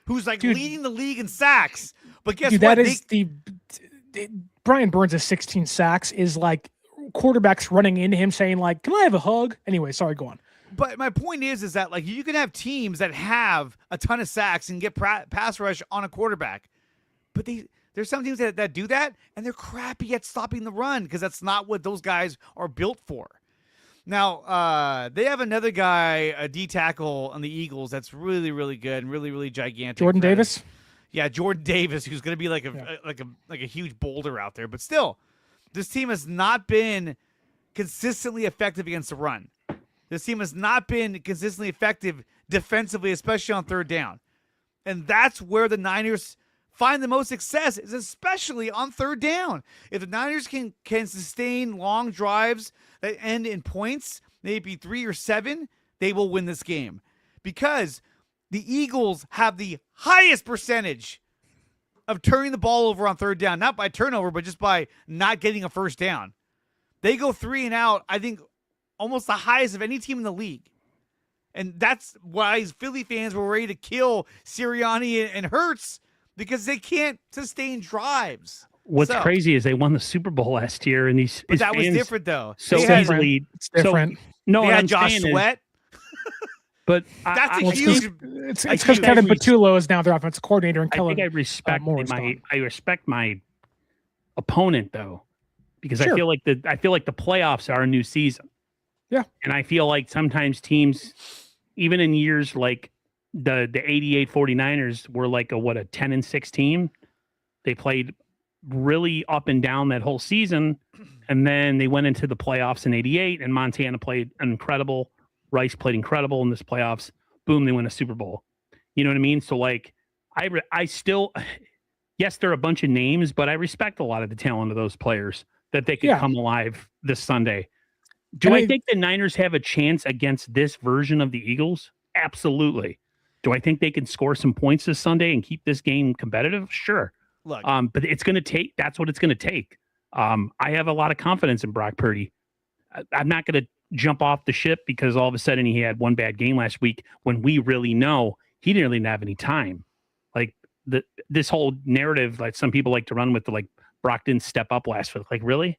who's like leading the league in sacks. But guess what? That is Brian Burns' 16 sacks is like quarterbacks running into him saying, like, can I have a hug? Anyway, sorry, go on. But my point is that, like, you can have teams that have a ton of sacks and get pass rush on a quarterback. But there's some teams that do that, and they're crappy at stopping the run because that's not what those guys are built for. Now, they have another guy, a D tackle on the Eagles that's really, really good and really, really gigantic. Jordan Davis? Yeah, Jordan Davis, who's going to be like a huge boulder out there. But still, this team has not been consistently effective against the run. This team has not been consistently effective defensively, especially on third down. And that's where the Niners find the most success, is especially on third down. If the Niners can sustain long drives that end in points, maybe 3 or 7, they will win this game. Because the Eagles have the highest percentage of turning the ball over on third down. Not by turnover, but just by not getting a first down. They go 3 and out, I think, almost the highest of any team in the league. And that's why Philly fans were ready to kill Sirianni and Hurts, because they can't sustain drives. What's crazy is they won the Super Bowl last year, and but that was different, though. So easily, it's different. No, they had Josh Sweat. But that's a huge. It's because Kevin Patullo is now their offensive coordinator, and Kellen. I respect I respect my opponent, though, because I feel like the playoffs are a new season. Yeah, and I feel like sometimes teams, even in years like the 88 49ers were like a 10-6 team. They played really up and down that whole season, and then they went into the playoffs in 88, and Montana played incredible. Rice played incredible in this playoffs. Boom, they win a Super Bowl. You know what I mean? So, like, I still, yes, they're a bunch of names, but I respect a lot of the talent of those players that they could come alive this Sunday. Do I think the Niners have a chance against this version of the Eagles? Absolutely. Do I think they can score some points this Sunday and keep this game competitive? Sure. Look, but it's going to take, that's what it's going to take. I have a lot of confidence in Brock Purdy. I'm not going to jump off the ship because all of a sudden he had one bad game last week when we really know he didn't really have any time. Like this whole narrative, like some people like to run with, Brock didn't step up last week. Like, really?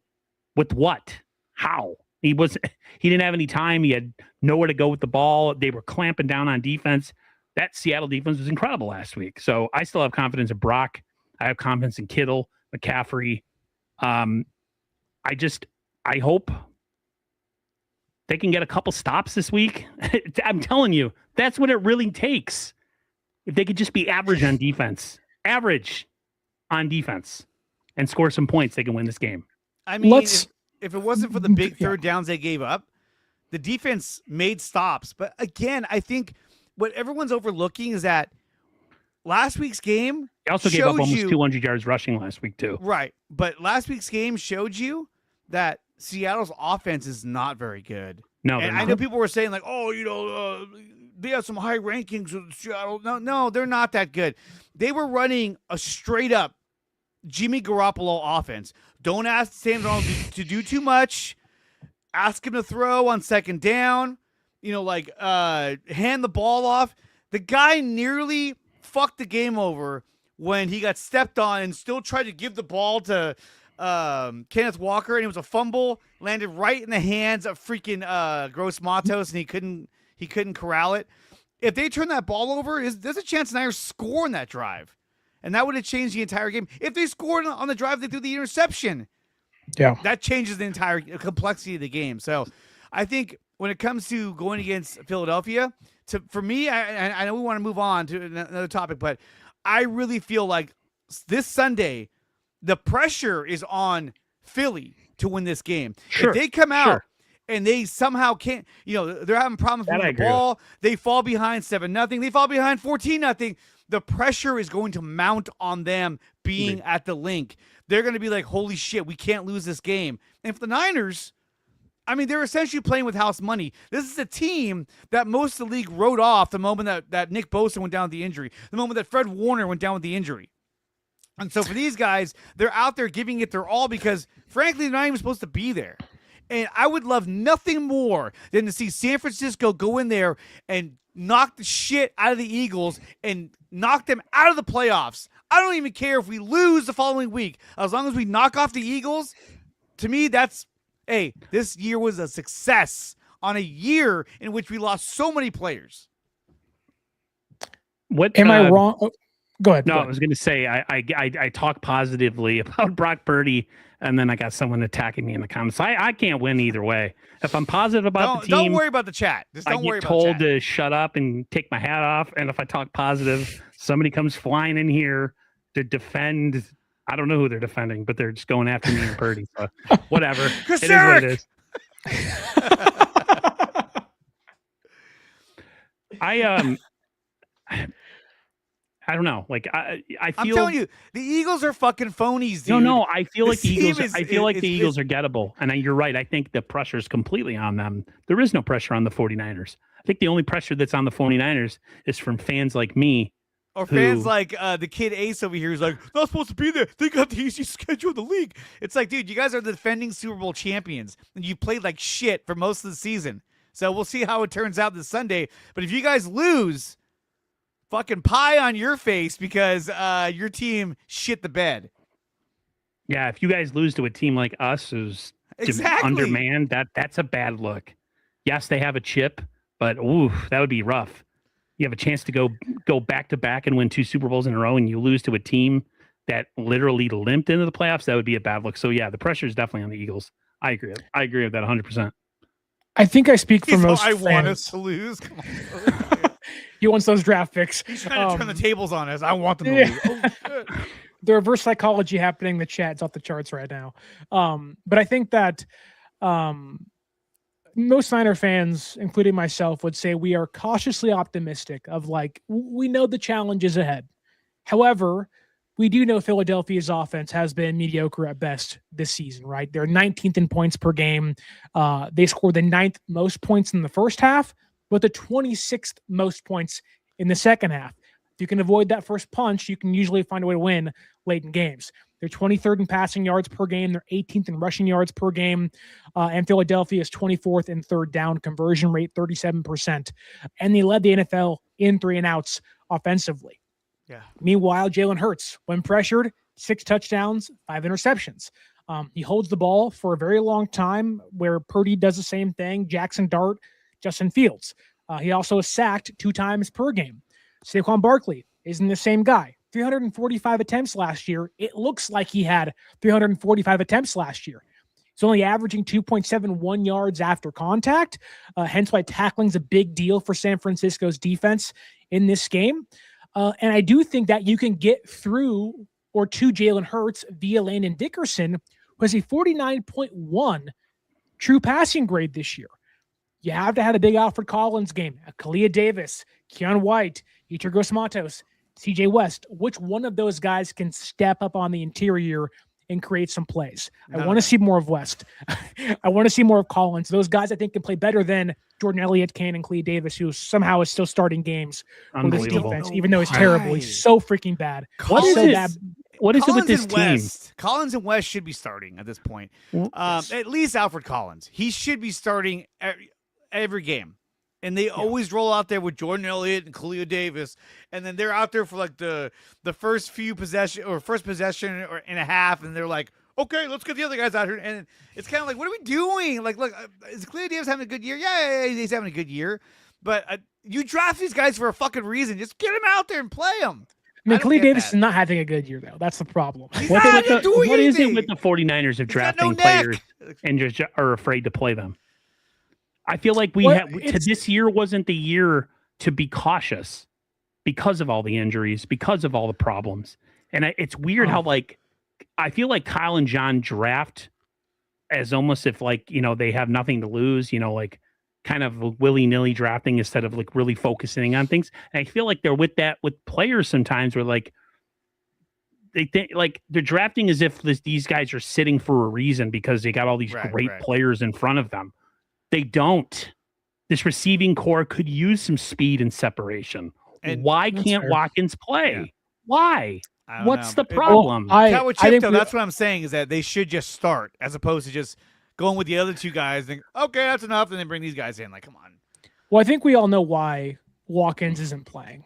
With what? How? He didn't have any time. He had nowhere to go with the ball. They were clamping down on defense. That Seattle defense was incredible last week. So I still have confidence in Brock. I have confidence in Kittle, McCaffrey. I hope they can get a couple stops this week. I'm telling you, that's what it really takes. If they could just be average on defense, and score some points, they can win this game. I mean, if it wasn't for the big third downs they gave up, the defense made stops. But again, I think what everyone's overlooking is that last week's game they also gave up almost 200 yards rushing last week too. Right. But last week's game showed you that Seattle's offense is not very good. No, and I know people were saying, like, oh, they have some high rankings with Seattle. No, they're not that good. They were running a straight up Jimmy Garoppolo offense. Don't ask Sam Darnold to do too much. Ask him to throw on second down. Hand the ball off. The guy nearly fucked the game over when he got stepped on and still tried to give the ball to Kenneth Walker, and it was a fumble, landed right in the hands of freaking Gross Matos, and he couldn't corral it. If they turn that ball over, there's a chance the Niners score on that drive, and that would have changed the entire game. If they scored on the drive, they threw the interception. Yeah, that changes the entire complexity of the game. So, I think when it comes to going against Philadelphia, for me, I know we want to move on to another topic, but I really feel like this Sunday, the pressure is on Philly to win this game. Sure, if they come out and they somehow can't, they're having problems with the ball, they fall behind 7-0, they fall behind 14-0, the pressure is going to mount on them being at the link. They're going to be like, holy shit, we can't lose this game. And for the Niners, I mean, they're essentially playing with house money. This is a team that most of the league wrote off the moment that Nick Bosa went down with the injury, the moment that Fred Warner went down with the injury. And so for these guys, they're out there giving it their all because, frankly, they're not even supposed to be there. And I would love nothing more than to see San Francisco go in there and knock the shit out of the Eagles and knock them out of the playoffs. I don't even care if we lose the following week. As long as we knock off the Eagles, to me, this year was a success on a year in which we lost so many players. What am I wrong? Oh, go ahead. No, I was going to say I talk positively about Brock Purdy, and then I got someone attacking me in the comments. I can't win either way. If I'm positive about the team, don't worry about the chat. Just don't worry about the chat. I get told to shut up and take my hat off. And if I talk positive, somebody comes flying in here to defend. I don't know who they're defending, but they're just going after me and Purdy. So whatever. It is what it is. I don't know. Like I feel. I'm telling you, the Eagles are fucking phonies, dude. No. I feel like the Eagles. I feel like the Eagles are gettable, and you're right. I think the pressure is completely on them. There is no pressure on the 49ers. I think the only pressure that's on the 49ers is from fans like me. Or fans like the kid Ace over here who's like, not supposed to be there. They got the easiest schedule in the league. It's like, dude, you guys are the defending Super Bowl champions, and you played like shit for most of the season. So we'll see how it turns out this Sunday. But if you guys lose, fucking pie on your face because your team shit the bed. Yeah, if you guys lose to a team like us who's undermanned, that's a bad look. Yes, they have a chip, but that would be rough. You have a chance to go back to back and win 2 Super Bowls in a row, and you lose to a team that literally limped into the playoffs. That would be a bad look. So yeah, the pressure is definitely on the Eagles. I agree with that 100%. I think I speak for most fans. Want us to lose. Come on. He wants those draft picks. He's trying to turn the tables on us. I want them to lose. Oh, shit. The reverse psychology happening in the chat is off the charts right now. But I think that most Niner fans, including myself, would say we are cautiously optimistic of we know the challenge is ahead. However, we do know Philadelphia's offense has been mediocre at best this season, right? They're 19th in points per game. They scored the 9th most points in the first half, but the 26th most points in the second half. If you can avoid that first punch, you can usually find a way to win late in games. They're 23rd in passing yards per game. They're 18th in rushing yards per game. And Philadelphia is 24th in third down conversion rate, 37%. And they led the NFL in 3-and-outs offensively. Yeah. Meanwhile, Jalen Hurts, when pressured, 6 touchdowns, 5 interceptions. He holds the ball for a very long time, where Purdy does the same thing. Jackson Dart, Justin Fields. He also is sacked 2 times per game. Saquon Barkley isn't the same guy. 345 attempts last year. It looks like he had 345 attempts last year. He's only averaging 2.71 yards after contact, hence why tackling's a big deal for San Francisco's defense in this game. And I do think that you can get through or to Jalen Hurts via Landon Dickerson, who has a 49.1 true passing grade this year. You have to have a big Alfred Collins game, Kalia Davis, Keon White, Yetur Gross-Matos, CJ West. Which one of those guys can step up on the interior and create some plays? I want to see more of West. I want to see more of Collins. Those guys I think can play better than Jordan Elliott can and Kalia Davis, who somehow is still starting games with his defense, even though he's terrible. He's so freaking bad. What is it with this team? Collins and West should be starting at this point. At least Alfred Collins. He should be starting every game. And they always roll out there with Jordan Elliott and Khalil Davis, and then they're out there for like the first possession or and a half, and they're like, okay, let's get the other guys out here. And it's kind of like, what are we doing? Like, look, is Khalil Davis having a good year? Yeah, he's having a good year. But you draft these guys for a fucking reason. Just get them out there and play them. I mean, Khalil Davis is not having a good year, though. That's the problem. What is it with the 49ers of drafting players and just are afraid to play them? I feel like this year wasn't the year to be cautious because of all the injuries, because of all the problems. And it's weird how, like, I feel like Kyle and John draft as almost if, like, you know, they have nothing to lose, you know, like kind of willy-nilly drafting instead of like really focusing on things. And I feel like they're with players sometimes where like they think like they're drafting as if these guys are sitting for a reason because they got all these great players in front of them. They don't. This receiving core could use some speed and separation. And why can't Watkins play? Yeah. Why? What's the problem? That's what I'm saying is that they should just start as opposed to just going with the other two guys. And okay, that's enough, and then bring these guys in. Like, come on. Well, I think we all know why Watkins isn't playing.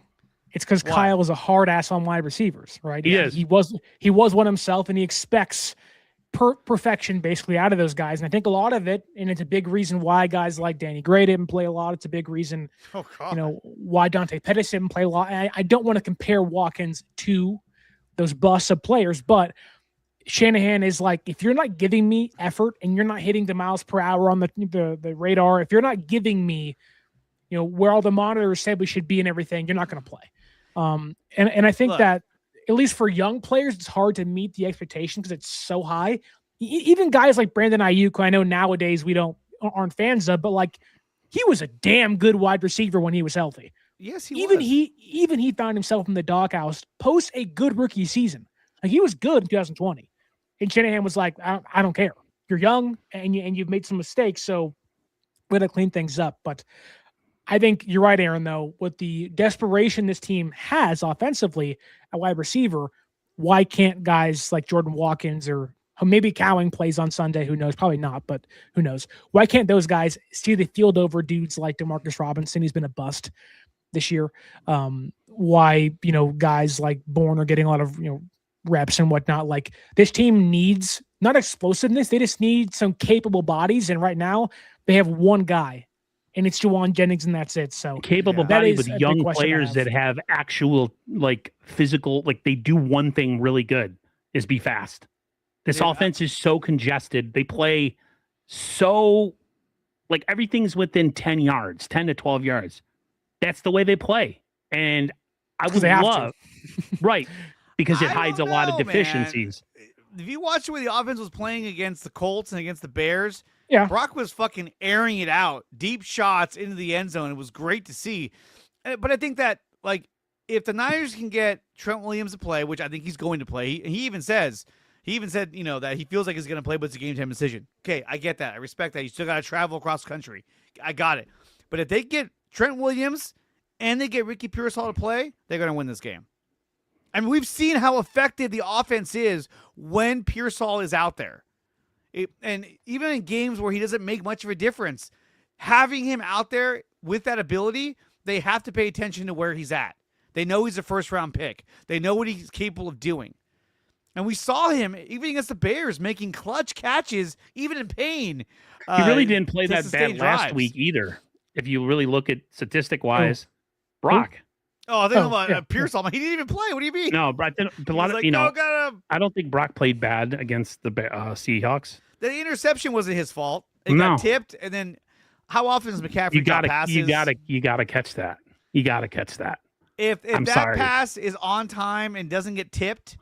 It's because Kyle is a hard ass on wide receivers, right? He was one himself, and he expects perfection basically out of those guys. And I think a lot of it, and it's a big reason why guys like Danny Gray didn't play a lot. It's a big reason, why Dante Pettis didn't play a lot. And I don't want to compare Watkins to those busts of players, but Shanahan is like, if you're not giving me effort and you're not hitting the miles per hour on the radar, if you're not giving me, where all the monitors said we should be and everything, you're not going to play. And I think that at least for young players, it's hard to meet the expectation because it's so high. Even guys like Brandon Ayuk, who I know nowadays we aren't fans of, but like he was a damn good wide receiver when he was healthy. Yes, he was. Even he found himself in the doghouse post a good rookie season. Like he was good in 2020. And Shanahan was like, I don't care. You're young and you've made some mistakes, so we're going to clean things up. But I think you're right, Aaron, though, with the desperation this team has offensively at wide receiver, why can't guys like Jordan Watkins or maybe Cowing plays on Sunday? Who knows? Probably not, but who knows? Why can't those guys see the field over dudes like DeMarcus Robinson, who's been a bust this year? Why, guys like Bourne are getting a lot of, reps and whatnot. Like this team needs not explosiveness. They just need some capable bodies. And right now they have one guy and it's Juwan Jennings and that's it. So capable body with young players that have actual like physical, like they do one thing really good is be fast. This offense is so congested. They play so like everything's within 10 yards, 10 to 12 yards. That's the way they play. And I would love, right. Because it hides a lot of deficiencies. Man. If you watch the way the offense was playing against the Colts and against the Bears, Brock was fucking airing it out, deep shots into the end zone. It was great to see. But I think that, like, if the Niners can get Trent Williams to play, which I think he's going to play, he even said, that he feels like he's going to play, but it's a game-time decision. Okay, I get that. I respect that. You still got to travel across country. I got it. But if they get Trent Williams and they get Ricky Pearsall to play, they're going to win this game. I mean, we've seen how effective the offense is when Pearsall is out there. And even in games where he doesn't make much of a difference, having him out there with that ability, they have to pay attention to where he's at. They know he's a first-round pick. They know what he's capable of doing. And we saw him, even against the Bears, making clutch catches, even in pain. He really didn't play that bad last week either. If you really look at statistic-wise, Brock. Oh, I think about Pearsall. He didn't even play. What do you mean? No, but a lot of I don't think Brock played bad against the Seahawks. The interception wasn't his fault. It got tipped, and then how often does McCaffrey drop passes? You gotta catch that. You gotta catch that. If that pass is on time and doesn't get tipped,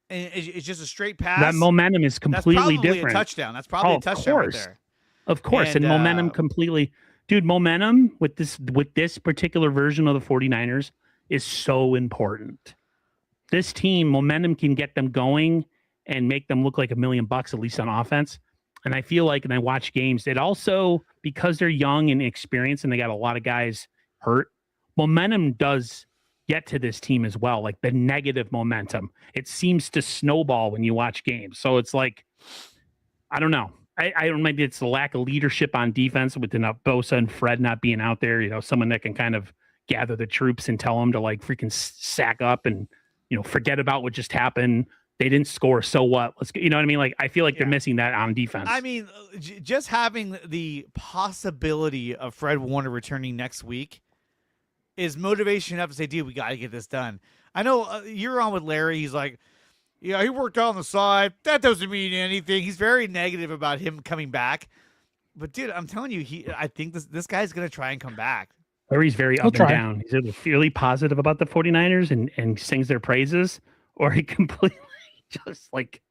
and it's just a straight pass, that momentum is completely different. A touchdown. That's probably a touchdown right there. Of course, and momentum completely. Dude, momentum with this particular version of the 49ers is so important. This team, momentum can get them going and make them look like $1 million at least on offense. And I feel like, and I watch games, it also, because they're young and experienced and they got a lot of guys hurt, momentum does get to this team as well. Like the negative momentum, it seems to snowball when you watch games. So it's like, I don't know. I don't know, maybe it's the lack of leadership on defense with Bosa and Fred not being out there. Someone that can kind of gather the troops and tell them to like freaking sack up and forget about what just happened. They didn't score, so what? Let's get, you know what I mean? Like I feel like they're missing that on defense. I mean, just having the possibility of Fred Warner returning next week is motivation enough to say, dude, we got to get this done. I know you're on with Larry. He's like, yeah, he worked out on the side. That doesn't mean anything. He's very negative about him coming back. But, dude, I'm telling you, I think this guy's going to try and come back. Larry's very up and down. He's either really positive about the 49ers and sings their praises, or he completely just like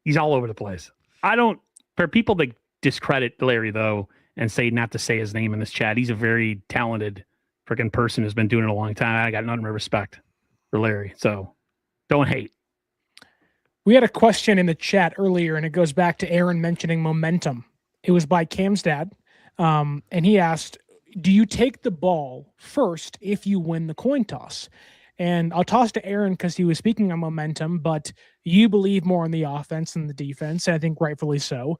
he's all over the place. For people that discredit Larry, though, and say not to say his name in this chat, he's a very talented freaking person who's been doing it a long time. I got nothing but respect for Larry. So don't hate. We had a question in the chat earlier, and it goes back to Aaron mentioning momentum. It was by Cam's dad, and he asked, do you take the ball first if you win the coin toss? And I'll toss to Aaron because he was speaking on momentum, but you believe more in the offense than the defense, and I think rightfully so.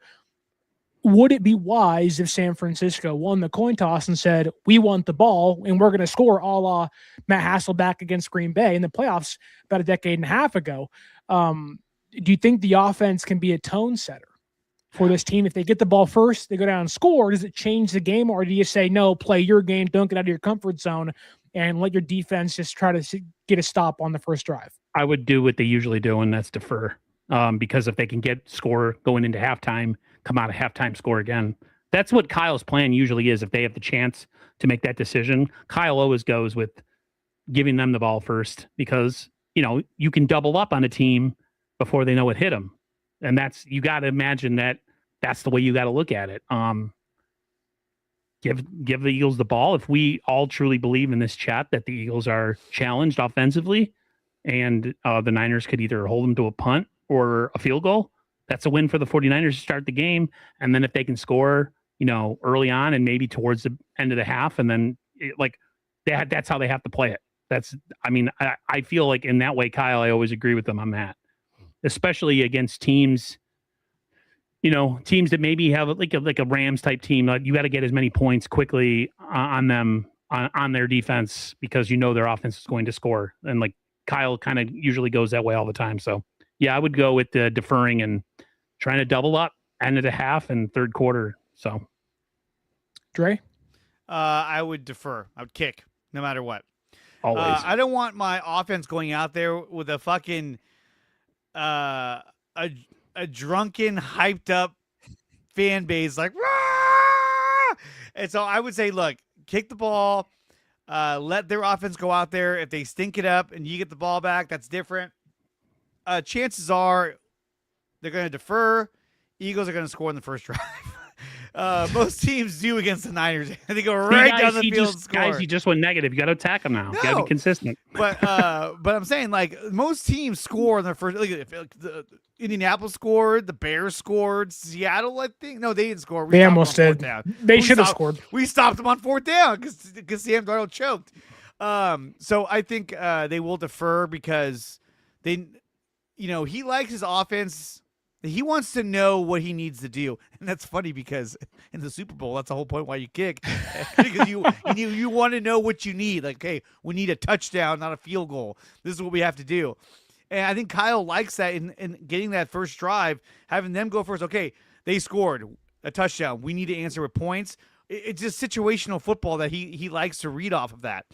Would it be wise if San Francisco won the coin toss and said, we want the ball and we're going to score a la Matt Hasselbeck against Green Bay in the playoffs about a decade and a half ago? Do you think the offense can be a tone setter for this team? If they get the ball first, they go down and score, does it change the game? Or do you say, no, play your game, don't get out of your comfort zone, and let your defense just try to get a stop on the first drive? I would do what they usually do, and that's defer. Because if they can get score going into halftime, come out of halftime, score again. That's what Kyle's plan usually is. If they have the chance to make that decision, Kyle always goes with giving them the ball first because, you can double up on a team before they know it hit them. And you got to imagine that's the way you got to look at it. Give the Eagles the ball. If we all truly believe in this chat that the Eagles are challenged offensively and the Niners could either hold them to a punt or a field goal, that's a win for the 49ers to start the game. And then if they can score, early on and maybe towards the end of the half, and then that's how they have to play it. I feel like in that way, Kyle, I always agree with them on that, especially against teams, teams that maybe have like a Rams type team. You got to get as many points quickly on them on their defense because their offense is going to score. And like Kyle kind of usually goes that way all the time. So yeah, I would go with deferring and trying to double up end of the half and third quarter. So, Dre, I would defer. I would kick no matter what. Always. I don't want my offense going out there with a fucking a drunken, hyped up fan base like, rah! And so I would say, look, kick the ball, let their offense go out there. If they stink it up and you get the ball back, that's different. Chances are they're going to defer. Eagles are going to score in the first drive. Most teams do against the Niners. They go right down the field and score. Guys, he just went negative. You got to attack him now. You got to be consistent. But I'm saying, like, most teams score in their first. Like, if the Indianapolis scored, the Bears scored, Seattle, I think. No, they didn't score. They almost did. They should have scored. We stopped them on fourth down because Sam Darnold choked. So I think they will defer because they, he likes his offense. He wants to know what he needs to do. And that's funny because in the Super Bowl, that's the whole point why you kick. Because you want to know what you need. Like, hey, we need a touchdown, not a field goal. This is what we have to do. And I think Kyle likes that in getting that first drive, having them go first. Okay, they scored a touchdown. We need to answer with points. It's just situational football that he likes to read off of that.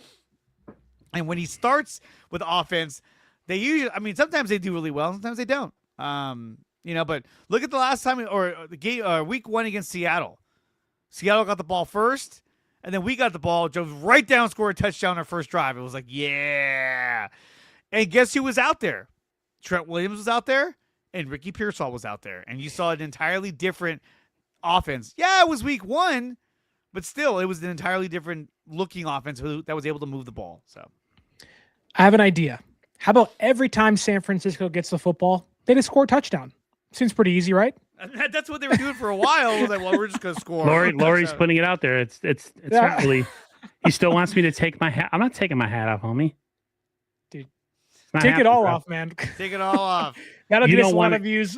And when he starts with offense, they usually, sometimes they do really well. Sometimes they don't. But look at the last time or the game, week 1 against Seattle. Seattle got the ball first, and then we got the ball, drove right down, scored a touchdown our first drive. It was like, yeah. And guess who was out there? Trent Williams was out there, and Ricky Pearsall was out there. And you saw an entirely different offense. Yeah, it was week 1, but still, it was an entirely different looking offense that was able to move the ball. So, I have an idea. How about every time San Francisco gets the football, they just score a touchdown? Seems pretty easy, right? That's what they were doing for a while. I was like, well, we're just going to score. Laurie's putting it out there. It's not really. He still wants me to take my hat. I'm not taking my hat off, homie. Dude, take it all off, man. Take it all off. That'll get us a lot of views.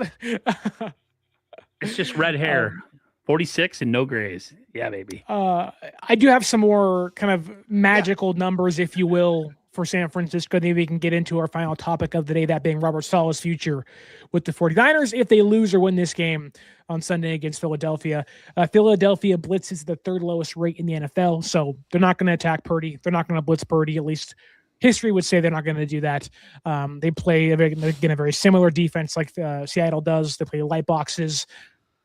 It's just red hair. 46 and no grays. Yeah, baby. I do have some more kind of magical numbers, if you will, for San Francisco. Then we can get into our final topic of the day, that being Robert Saleh's future with the 49ers if they lose or win this game on Sunday against Philadelphia. Philadelphia blitzes the third lowest rate in the NFL, so they're not going to attack Purdy. They're not going to blitz Purdy, at least history would say they're not going to do that. They play, again, a very similar defense like Seattle does. They play light boxes,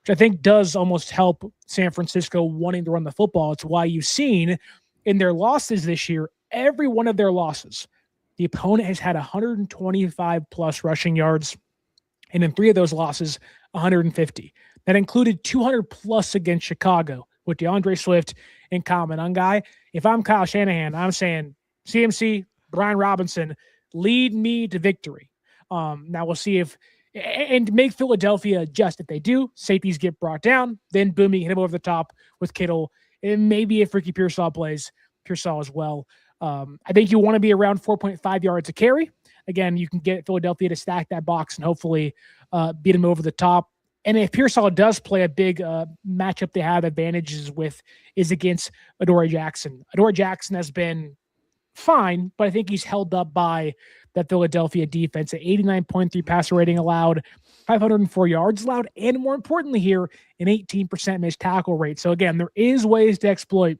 which I think does almost help San Francisco wanting to run the football. It's why you've seen in their losses this year, every one of their losses, the opponent has had 125 plus rushing yards, and in 3 of those losses, 150. That included 200 plus against Chicago with DeAndre Swift and Kyle Monangai. If I'm Kyle Shanahan, I'm saying CMC, Brian Robinson, lead me to victory. Now we'll see if and make Philadelphia adjust. If they do, safeties get brought down, then boom, you hit him over the top with Kittle. And maybe if Ricky Pearsall plays, Pearsall as well. I think you want to be around 4.5 yards a carry. Again, you can get Philadelphia to stack that box and hopefully beat him over the top. And if Pearsall does play, a big matchup they have advantages with is against Adoree Jackson. Adoree Jackson has been fine, but I think he's held up by that Philadelphia defense. At 89.3 passer rating allowed, 504 yards allowed, and more importantly here, an 18% missed tackle rate. So again, there is ways to exploit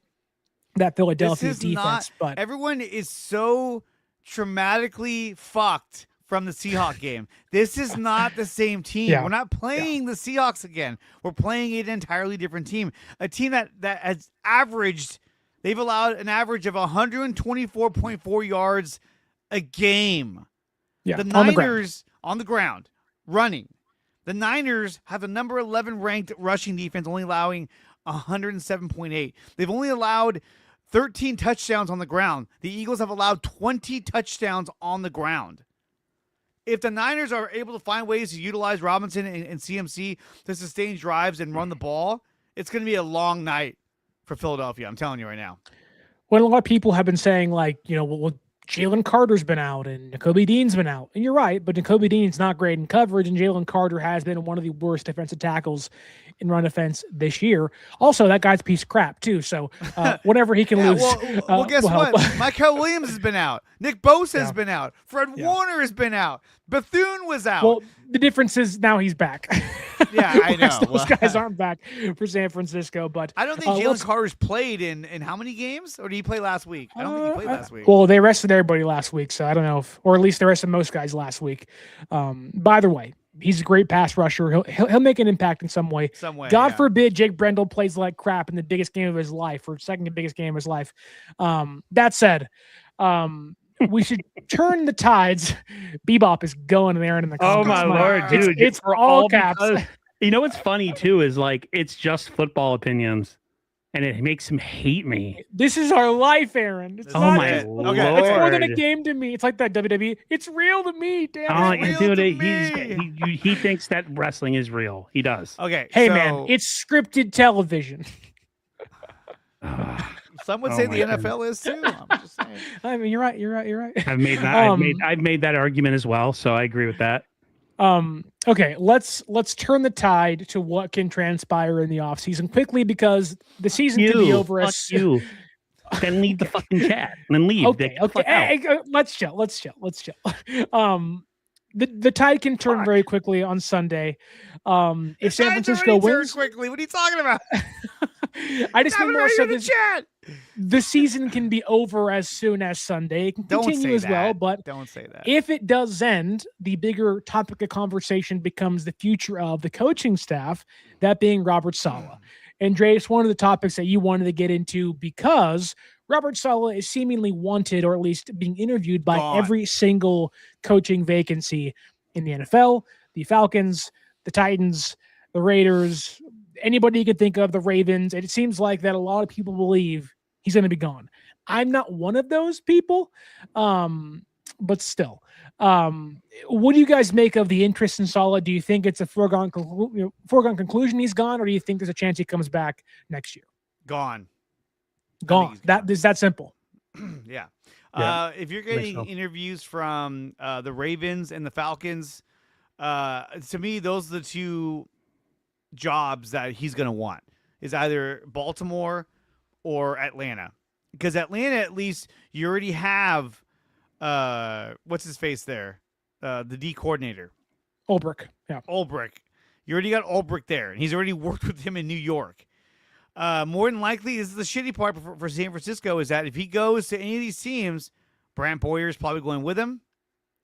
that Philadelphia defense. But everyone is so traumatically fucked from the Seahawks game. This is not the same team. Yeah. We're not playing the Seahawks again. We're playing an entirely different team. A team that has averaged, they've allowed an average of 124.4 yards a game. Yeah, the Niners on the ground running. The Niners have the number 11 ranked rushing defense, only allowing 107.8. They've only allowed 13 touchdowns on the ground. The Eagles have allowed 20 touchdowns on the ground. If the Niners are able to find ways to utilize Robinson and CMC to sustain drives and run the ball, it's going to be a long night for Philadelphia. I'm telling you right now. When a lot of people have been saying, like, well, Jalen Carter's been out and Nakobe Dean's been out. And you're right, but Nakobe Dean's not great in coverage, and Jalen Carter has been one of the worst defensive tackles in run defense this year. Also, that guy's a piece of crap, too. So whenever he can lose. Well, guess what? Kyle Williams has been out. Nick Bosa has been out. Fred Warner has been out. Bethune was out. Well, the difference is now he's back. Yeah, I know. Those guys aren't back for San Francisco, but I don't think Jalen Carter's played in how many games? Or did he play last week? I don't think he played last week. Well, they rested everybody last week, so I don't know if, or at least they rested most guys last week. But either way, he's a great pass rusher. He'll make an impact in some way. God forbid Jake Brendel plays like crap in the biggest game of his life, or second biggest game of his life. That said, we should turn the tides. Bebop is going there in the comments. Oh my Lord, dude. It's all caps. You know what's funny too is, like, it's just football opinions, and it makes him hate me. This is our life, Aaron. It's Lord. It's more than a game to me. It's like that WWE. It's real to me, damn it. Dude, he thinks that wrestling is real. He does. Okay. Hey, man, it's scripted television. Some would say the NFL is too. I'm just saying. I mean, you're right. I've made that. I've made that argument as well, so I agree with that. Okay, let's turn the tide to what can transpire in the offseason quickly, because the season can be over as you. Then leave the fucking chat. And then leave. Okay. Hey, let's chill. The tide can turn very quickly on Sunday. If San Francisco wins quickly, what are you talking about? I just mean more so the season can be over as soon as Sunday. It can continue as well, but don't say that. If it does end, the bigger topic of conversation becomes the future of the coaching staff, that being Robert Saleh. And Dre, it's one of the topics that you wanted to get into because Robert Saleh is seemingly wanted, or at least being interviewed by every single coaching vacancy in the NFL, the Falcons, the Titans, the Raiders, anybody you could think of, the Ravens. And it seems like that a lot of people believe he's going to be gone. I'm not one of those people, but still. What do you guys make of the interest in Saleh? Do you think it's a foregone conclusion he's gone, or do you think there's a chance he comes back next year? Gone. That is that simple. Yeah. If you're getting interviews from the Ravens and the Falcons, to me, those are the two jobs that he's going to want is either Baltimore or Atlanta. Because Atlanta, at least, you already have what's his face there? The D coordinator. Ulbrich. Yeah. Ulbrich. You already got Ulbrich there, and he's already worked with him in New York. More than likely, this is the shitty part for San Francisco, is that if he goes to any of these teams, Brant Boyer is probably going with him.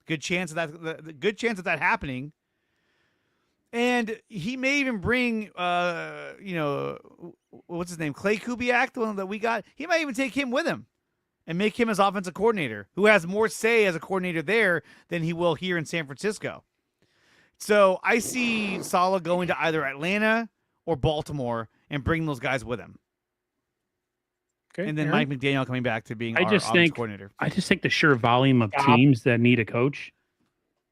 Good chance of that. The good chance of that happening. And he may even bring, what's his name, Clay Kubiak, the one that we got. He might even take him with him and make him his offensive coordinator, who has more say as a coordinator there than he will here in San Francisco. So I see Saleh going to either Atlanta or Baltimore and bringing those guys with him. Okay. And then Mike McDaniel coming back to being our offensive coordinator. I just think the sheer volume of teams that need a coach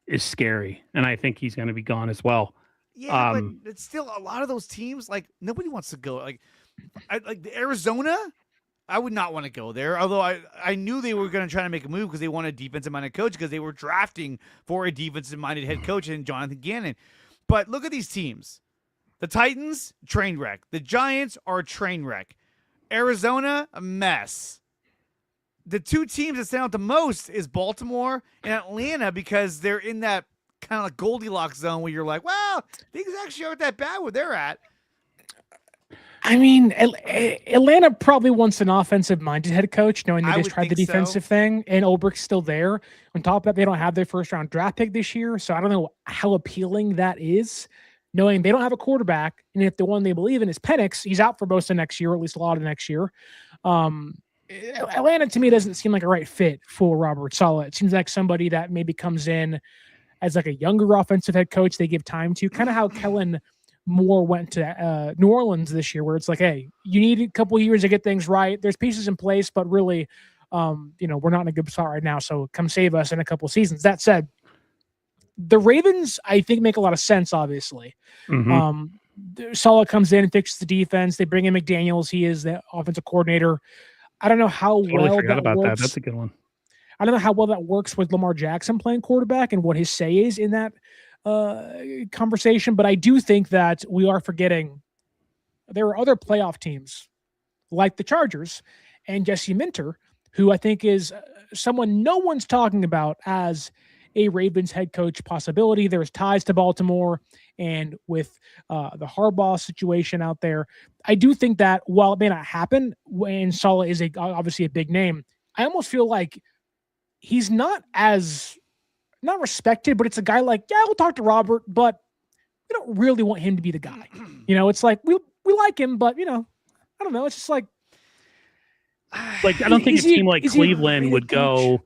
is scary, and I think he's going to be gone as well. Yeah, but it's still a lot of those teams. Like nobody wants to go. Like Arizona, I would not want to go there. Although I knew they were going to try to make a move because they wanted a defensive-minded coach because they were drafting for a defensive-minded head coach in Jonathan Gannon. But look at these teams: the Titans, train wreck. The Giants are a train wreck. Arizona, a mess. The two teams that stand out the most is Baltimore and Atlanta because they're in that kind of like Goldilocks zone where you're like, well, things actually aren't that bad where they're at. I mean, Atlanta probably wants an offensive-minded head coach, knowing they just tried the defensive thing, and Ulbrich's still there. On top of that, they don't have their first-round draft pick this year, so I don't know how appealing that is, knowing they don't have a quarterback, and if the one they believe in is Penix, he's out for most of next year, or at least a lot of next year. Atlanta, to me, doesn't seem like a right fit for Robert Saleh. It seems like somebody that maybe comes in as like a younger offensive head coach they give time to, kind of how Kellen Moore went to New Orleans this year, where it's like, hey, you need a couple of years to get things right. There's pieces in place, but really, we're not in a good spot right now, so come save us in a couple of seasons. That said, the Ravens, I think, make a lot of sense, obviously. Mm-hmm. Saleh comes in and fixes the defense. They bring in McDaniels. He is the offensive coordinator. I don't know how forgot about that. That's a good one. I don't know how well that works with Lamar Jackson playing quarterback and what his say is in that conversation, but I do think that we are forgetting there are other playoff teams like the Chargers and Jesse Minter, who I think is someone no one's talking about as a Ravens head coach possibility. There's ties to Baltimore, and with the Harbaugh situation out there, I do think that while it may not happen, when Saleh is obviously a big name, I almost feel like he's not respected, but it's a guy like, yeah, we'll talk to Robert, but we don't really want him to be the guy. It's like we like him, but I don't know. It's just like I don't think a team like Cleveland would go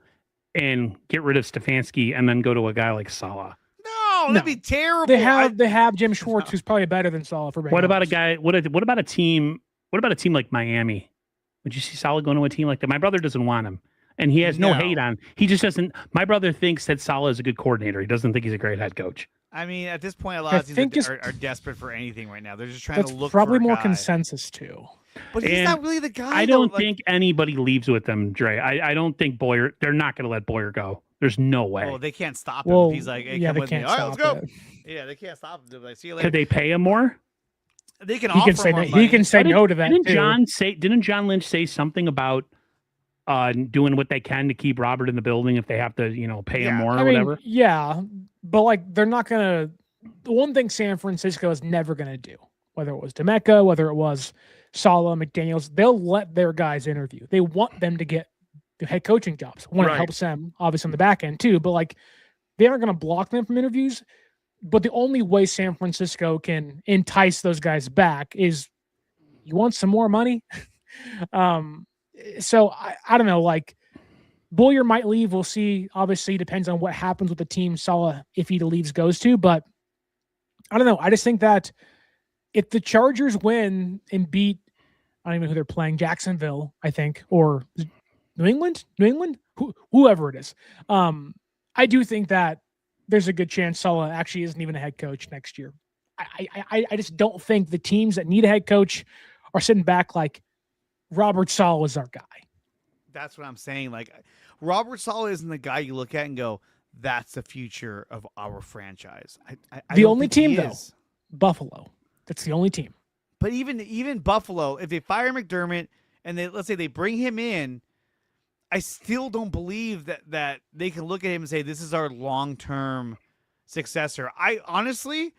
and get rid of Stefanski and then go to a guy like Saleh. No, that'd be terrible. They have Jim Schwartz, who's probably better than Saleh for. What about a guy? What about a team? What about a team like Miami? Would you see Saleh going to a team like that? My brother doesn't want him. And he has no hate on. He just doesn't. My brother thinks that Saleh is a good coordinator. He doesn't think he's a great head coach. I mean, at this point, a lot of teams are desperate for anything right now. They're just trying to look. That's probably for a more guy. Consensus too. But he's not really the guy. I don't think anybody leaves with them, Dre. I don't think Boyer. They're not going to let Boyer go. There's no way. Well, they can't stop him. If he's like, hey, yeah, come they with can't me. All right, let's go. It. Yeah, they can't stop him. They're like, see you later. Could they pay him more? They can. He can say that. He can say no to that. Didn't John Lynch say something about doing what they can to keep Robert in the building if they have to, pay him more or whatever? Yeah, but they're not gonna. The one thing San Francisco is never gonna do, whether it was Demeco, whether it was Saleh, McDaniels, they'll let their guys interview. They want them to get the head coaching jobs when it helps them, obviously on the back end too. But they aren't gonna block them from interviews. But the only way San Francisco can entice those guys back is, you want some more money. So I don't know, Boyer might leave. We'll see. Obviously, depends on what happens with the team Saleh, if he leaves, goes to. But I don't know. I just think that if the Chargers win and beat, I don't even know who they're playing, Jacksonville, I think, or New England, whoever it is. I do think that there's a good chance Saleh actually isn't even a head coach next year. I just don't think the teams that need a head coach are sitting back like, Robert Saleh is our guy. That's what I'm saying. Robert Saleh isn't the guy you look at and go, that's the future of our franchise. The only team, though, Buffalo. That's the only team. But even Buffalo, if they fire McDermott and let's say they bring him in, I still don't believe that they can look at him and say this is our long-term successor. I honestly.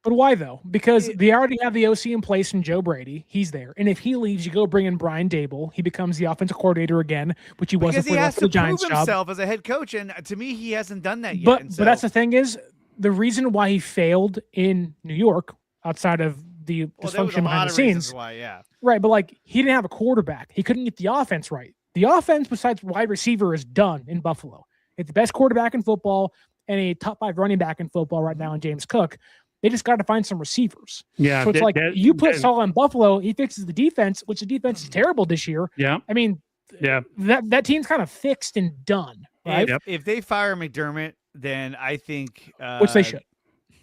But why though? Because they already have the OC in place in Joe Brady. He's there, and if he leaves, you go bring in Brian Dable. He becomes the offensive coordinator again, which he wasn't for the Giants job. He has to prove himself as a head coach, and to me, he hasn't done that yet. But that's the thing is the reason why he failed in New York, outside of the dysfunction behind the scenes. Why, yeah, right. But like he didn't have a quarterback. He couldn't get the offense right. The offense, besides wide receiver, is done in Buffalo. It's the best quarterback in football and a top 5 running back in football right now in James Cook. They just got to find some receivers. Yeah. So it's you put Saul in Buffalo, he fixes the defense, which the defense is terrible this year. Yeah. I mean, that team's kind of fixed and done. Right? If they fire McDermott, then I think which they should.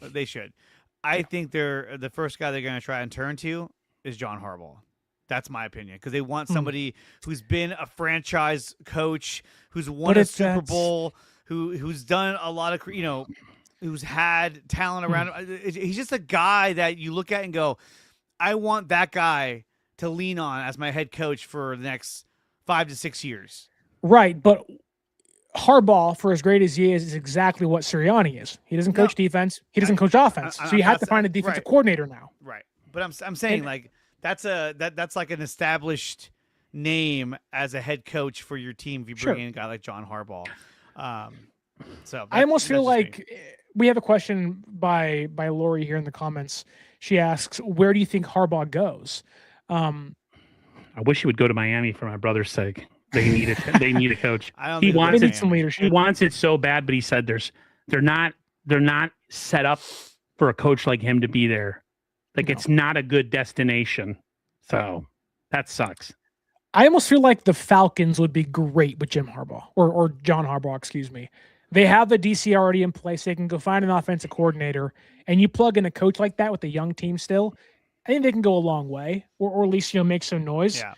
They should. I think the first guy they're going to try and turn to is John Harbaugh. That's my opinion, because they want somebody who's been a franchise coach, who's won a Super Bowl, who's done a lot of who's had talent around him. He's just a guy that you look at and go, I want that guy to lean on as my head coach for the next 5 to 6 years. Right, but Harbaugh, for as great as he is exactly what Sirianni is. He doesn't coach defense. He doesn't coach offense. So you have to find a defensive coordinator now. Right, but I'm saying that's like an established name as a head coach for your team if you bring in a guy like John Harbaugh. So I almost feel like we have a question by Lori here in the comments. She asks, "Where do you think Harbaugh goes?" I wish he would go to Miami for my brother's sake. They need it. They need a coach. They need some leadership. He wants it so bad, but he said they're not set up for a coach like him to be there. Like it's not a good destination. So that sucks. I almost feel like the Falcons would be great with Jim Harbaugh or John Harbaugh, excuse me. They have the DC already in place. They can go find an offensive coordinator, and you plug in a coach like that with a young team still. I think they can go a long way, or at least make some noise. Yeah.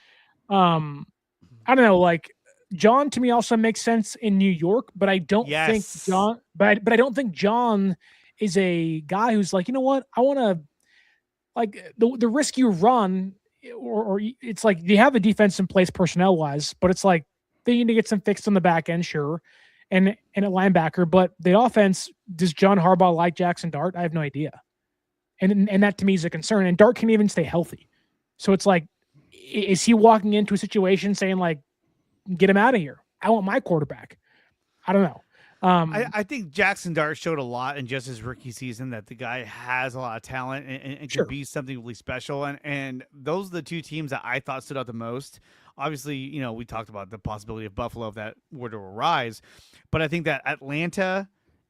I don't know. Like John to me also makes sense in New York, but I don't think John. But I don't think John is a guy who's like, you know what, I want to like the risk you run, or it's like you have a defense in place personnel wise, but it's like they need to get some fixed on the back end, sure. And a linebacker, but the offense, does John Harbaugh like Jackson Dart? I have no idea. And that to me is a concern. And Dart can't even stay healthy. So it's like, is he walking into a situation saying like, get him out of here? I want my quarterback. I don't know. I think Jackson Dart showed a lot in just his rookie season, that the guy has a lot of talent and can be something really special. And those are the two teams that I thought stood out the most. Obviously, we talked about the possibility of Buffalo if that were to arise. But I think that Atlanta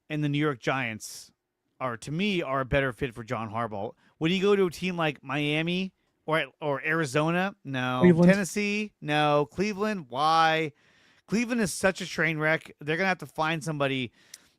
and the New York Giants are a better fit for John Harbaugh. Would he go to a team like Miami or Arizona? No. Cleveland. Tennessee? No. Cleveland? Why? Cleveland is such a train wreck. They're going to have to find somebody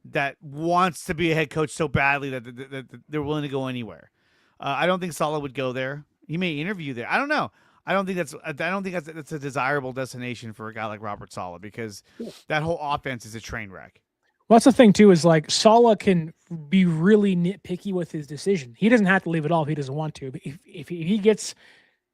that wants to be a head coach so badly that they're willing to go anywhere. I don't think Saleh would go there. He may interview there. I don't know. I don't think that's a desirable destination for a guy like Robert Saleh, because that whole offense is a train wreck. Well, that's the thing too, is like Saleh can be really nitpicky with his decision. He doesn't have to leave it all if he doesn't want to. But if he gets,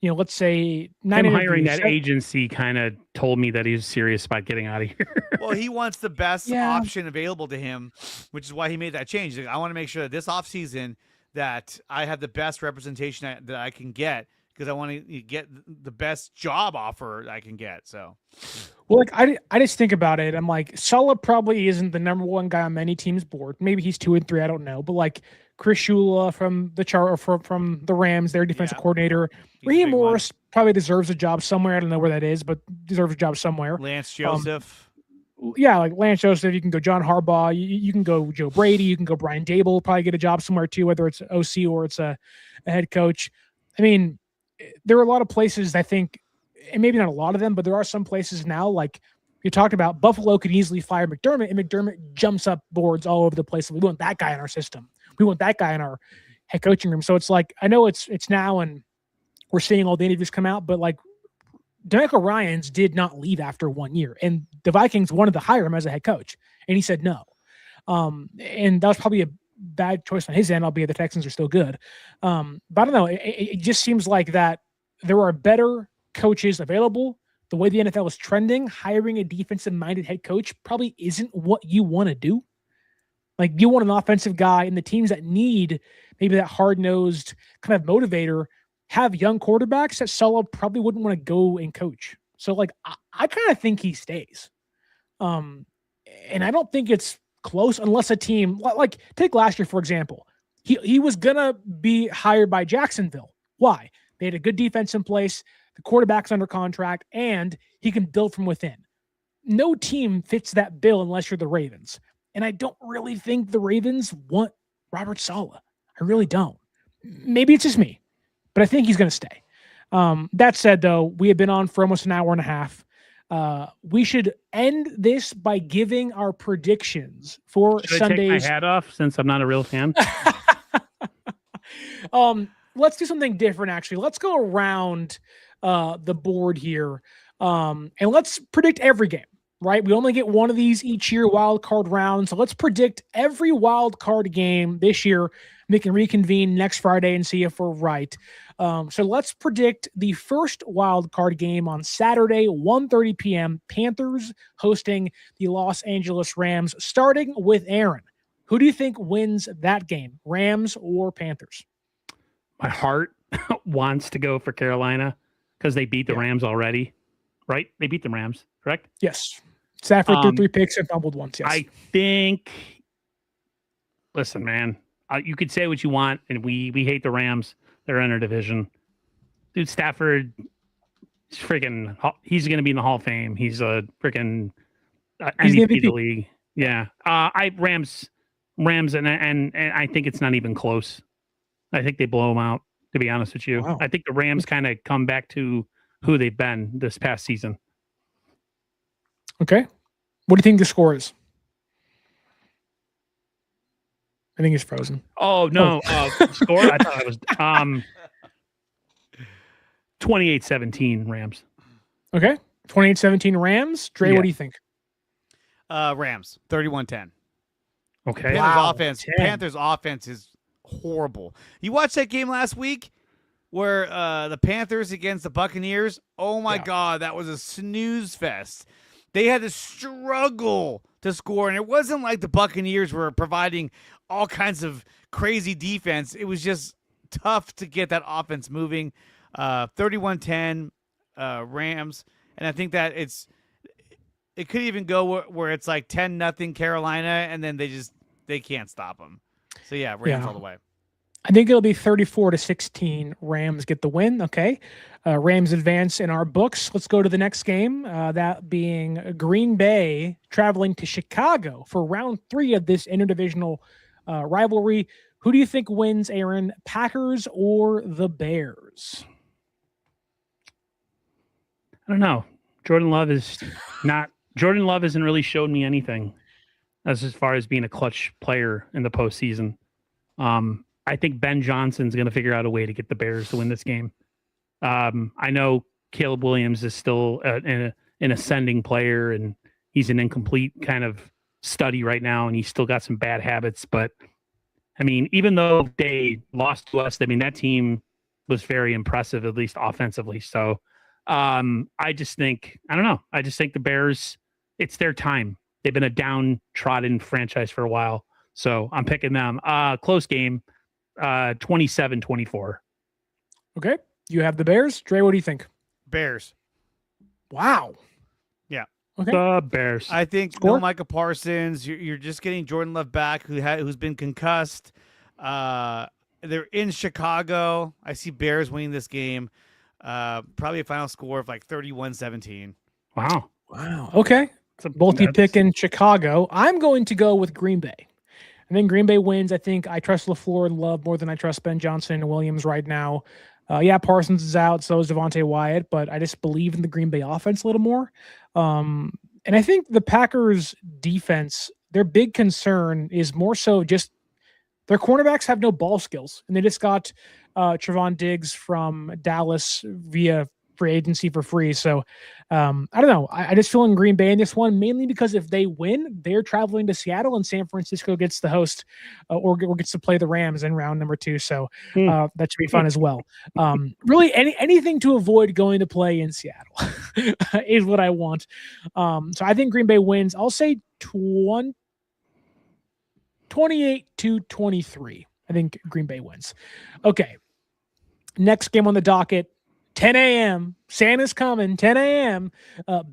let's say 9 him hiring that agency kind of told me that he's serious about getting out of here. Well, he wants the best option available to him, which is why he made that change. Like, I want to make sure that this offseason that I have the best representation that I can get, because I want to get the best job offer I can get. So, well, like I just think about it. I'm like, Saleh probably isn't the number one guy on many teams' board. Maybe he's 2 and 3. I don't know. But like Chris Shula from the Rams, their defensive coordinator, Raheem Morris probably deserves a job somewhere. I don't know where that is, but deserves a job somewhere. Lance Joseph. Like Lance Joseph. You can go John Harbaugh. You can go Joe Brady. You can go Brian Dable. Probably get a job somewhere too, whether it's OC or it's a head coach. I mean, there are a lot of places, I think, and maybe not a lot of them, but there are some places now, like you talked about, Buffalo could easily fire McDermott, and McDermott jumps up boards all over the place. We want that guy in our system. We want that guy in our head coaching room. So it's like, I know it's now, and we're seeing all the interviews come out, but like DeMeco Ryans did not leave after 1 year, and the Vikings wanted to hire him as a head coach, and he said no. And that was probably bad choice on his end, albeit the Texans are still good. But I don't know. It just seems like that there are better coaches available. The way the NFL is trending, hiring a defensive-minded head coach probably isn't what you want to do. Like, you want an offensive guy, and the teams that need maybe that hard-nosed kind of motivator have young quarterbacks that Sala probably wouldn't want to go and coach. So, like, I kind of think he stays. And I don't think it's close unless a team, like take last year, for example. He was going to be hired by Jacksonville. Why? They had a good defense in place, the quarterback's under contract, and he can build from within. No team fits that bill unless you're the Ravens. And I don't really think the Ravens want Robert Saleh. I really don't. Maybe it's just me, but I think he's going to stay. That said, though, we have been on for almost an hour and a half. We should end this by giving our predictions for Sunday's. I take my hat off since I'm not a real fan. Let's do something different, actually. Let's go around the board here, and let's predict every game. Right, we only get one of these each year, wild card round. So let's predict every wild card game this year. We can reconvene next Friday and see if we're right. So let's predict the first wild card game on Saturday, 1:30 p.m. Panthers hosting the Los Angeles Rams. Starting with Aaron, who do you think wins that game, Rams or Panthers? My heart wants to go for Carolina because they beat the Rams already. Right? They beat the Rams, correct? Yes. Stafford threw 3 picks and fumbled once. Yes. I think. Listen, man, you could say what you want, and we hate the Rams. They're in our division. Dude, Stafford, he's going to be in the Hall of Fame. He's a freaking MVP of the league. Yeah. Rams, and I think it's not even close. I think they blow them out, to be honest with you. Wow. I think the Rams kind of come back to who they've been this past season. Okay. What do you think the score is? I think it's frozen. Oh, no. Score? I thought it was 28-17 Rams. Okay. 28-17 Rams. Dre, what do you think? Rams, 31-10. Okay. Panthers offense is horrible. You watched that game last week? Where the Panthers against the Buccaneers, oh my God, that was a snooze fest. They had to struggle to score, and it wasn't like the Buccaneers were providing all kinds of crazy defense. It was just tough to get that offense moving. 31-10 Rams, and I think that it could even go where it's like 10-0 Carolina, and then they can't stop them. So yeah, Rams all the way. I think it'll be 34-16. Rams get the win. Okay. Rams advance in our books. Let's go to the next game. That being Green Bay traveling to Chicago for round 3 of this interdivisional rivalry. Who do you think wins, Aaron? Packers or the Bears? I don't know. Jordan Love hasn't really showed me anything as far as being a clutch player in the postseason. I think Ben Johnson's going to figure out a way to get the Bears to win this game. I know Caleb Williams is still an ascending player, and he's an incomplete kind of study right now, and he's still got some bad habits. But, I mean, even though they lost to us, I mean, that team was very impressive, at least offensively. So I just think the Bears, it's their time. They've been a downtrodden franchise for a while. So I'm picking them. Close game. 27-24. Okay. You have the Bears. Dre, what do you think? Bears. Wow. Yeah. Okay. The Bears. I think no Micah Parsons. You're just getting Jordan Love back, who's been concussed. They're in Chicago. I see Bears winning this game. Probably a final score of like 31-17. Wow. Okay. So both you pick in Chicago. I'm going to go with Green Bay. I think Green Bay wins. I think I trust LaFleur and Love more than I trust Ben Johnson and Williams right now. Parsons is out, so is Devontae Wyatt, but I just believe in the Green Bay offense a little more. And I think the Packers defense, their big concern is more so just their cornerbacks have no ball skills, and they just got Trevon Diggs from Dallas via free agency for free. So I don't know. I just feel in Green Bay in this one, mainly because if they win, they're traveling to Seattle and San Francisco gets to host or gets to play the Rams in round number 2. So that should be fun as well. Really, anything to avoid going to play in Seattle is what I want. So I think Green Bay wins. I'll say 28-23. I think Green Bay wins. Okay. Next game on the docket, 10 a.m. Santa's coming, 10 a.m.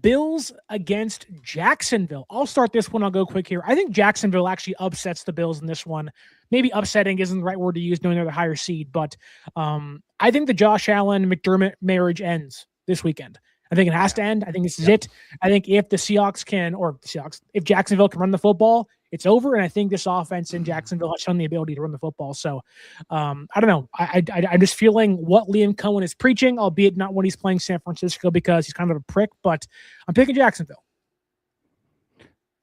Bills against Jacksonville. I'll start this one. I'll go quick here. I think Jacksonville actually upsets the Bills in this one. Maybe upsetting isn't the right word to use, knowing they're the higher seed, but I think the Josh Allen McDermott marriage ends this weekend. I think it has to end. I think this is it. I think if the Seahawks can, or the Seahawks, if Jacksonville can run the football, it's over. And I think this offense in Jacksonville has shown the ability to run the football. So I don't know. I'm just feeling what Liam Cohen is preaching, albeit not when he's playing San Francisco because he's kind of a prick, but I'm picking Jacksonville.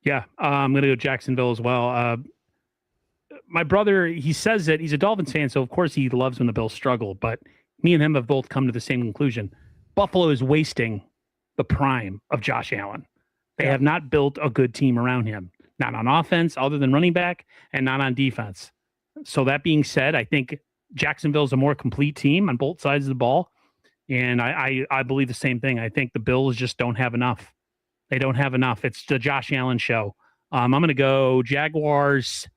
Yeah, I'm going to go Jacksonville as well. My brother, he says that he's a Dolphins fan, so of course he loves when the Bills struggle, but me and him have both come to the same conclusion. Buffalo is wasting the prime of Josh Allen. They have not built a good team around him, not on offense other than running back and not on defense. So that being said, I think Jacksonville is a more complete team on both sides of the ball. And I believe the same thing. I think the Bills just don't have enough. They don't have enough. It's the Josh Allen show. I'm going to go Jaguars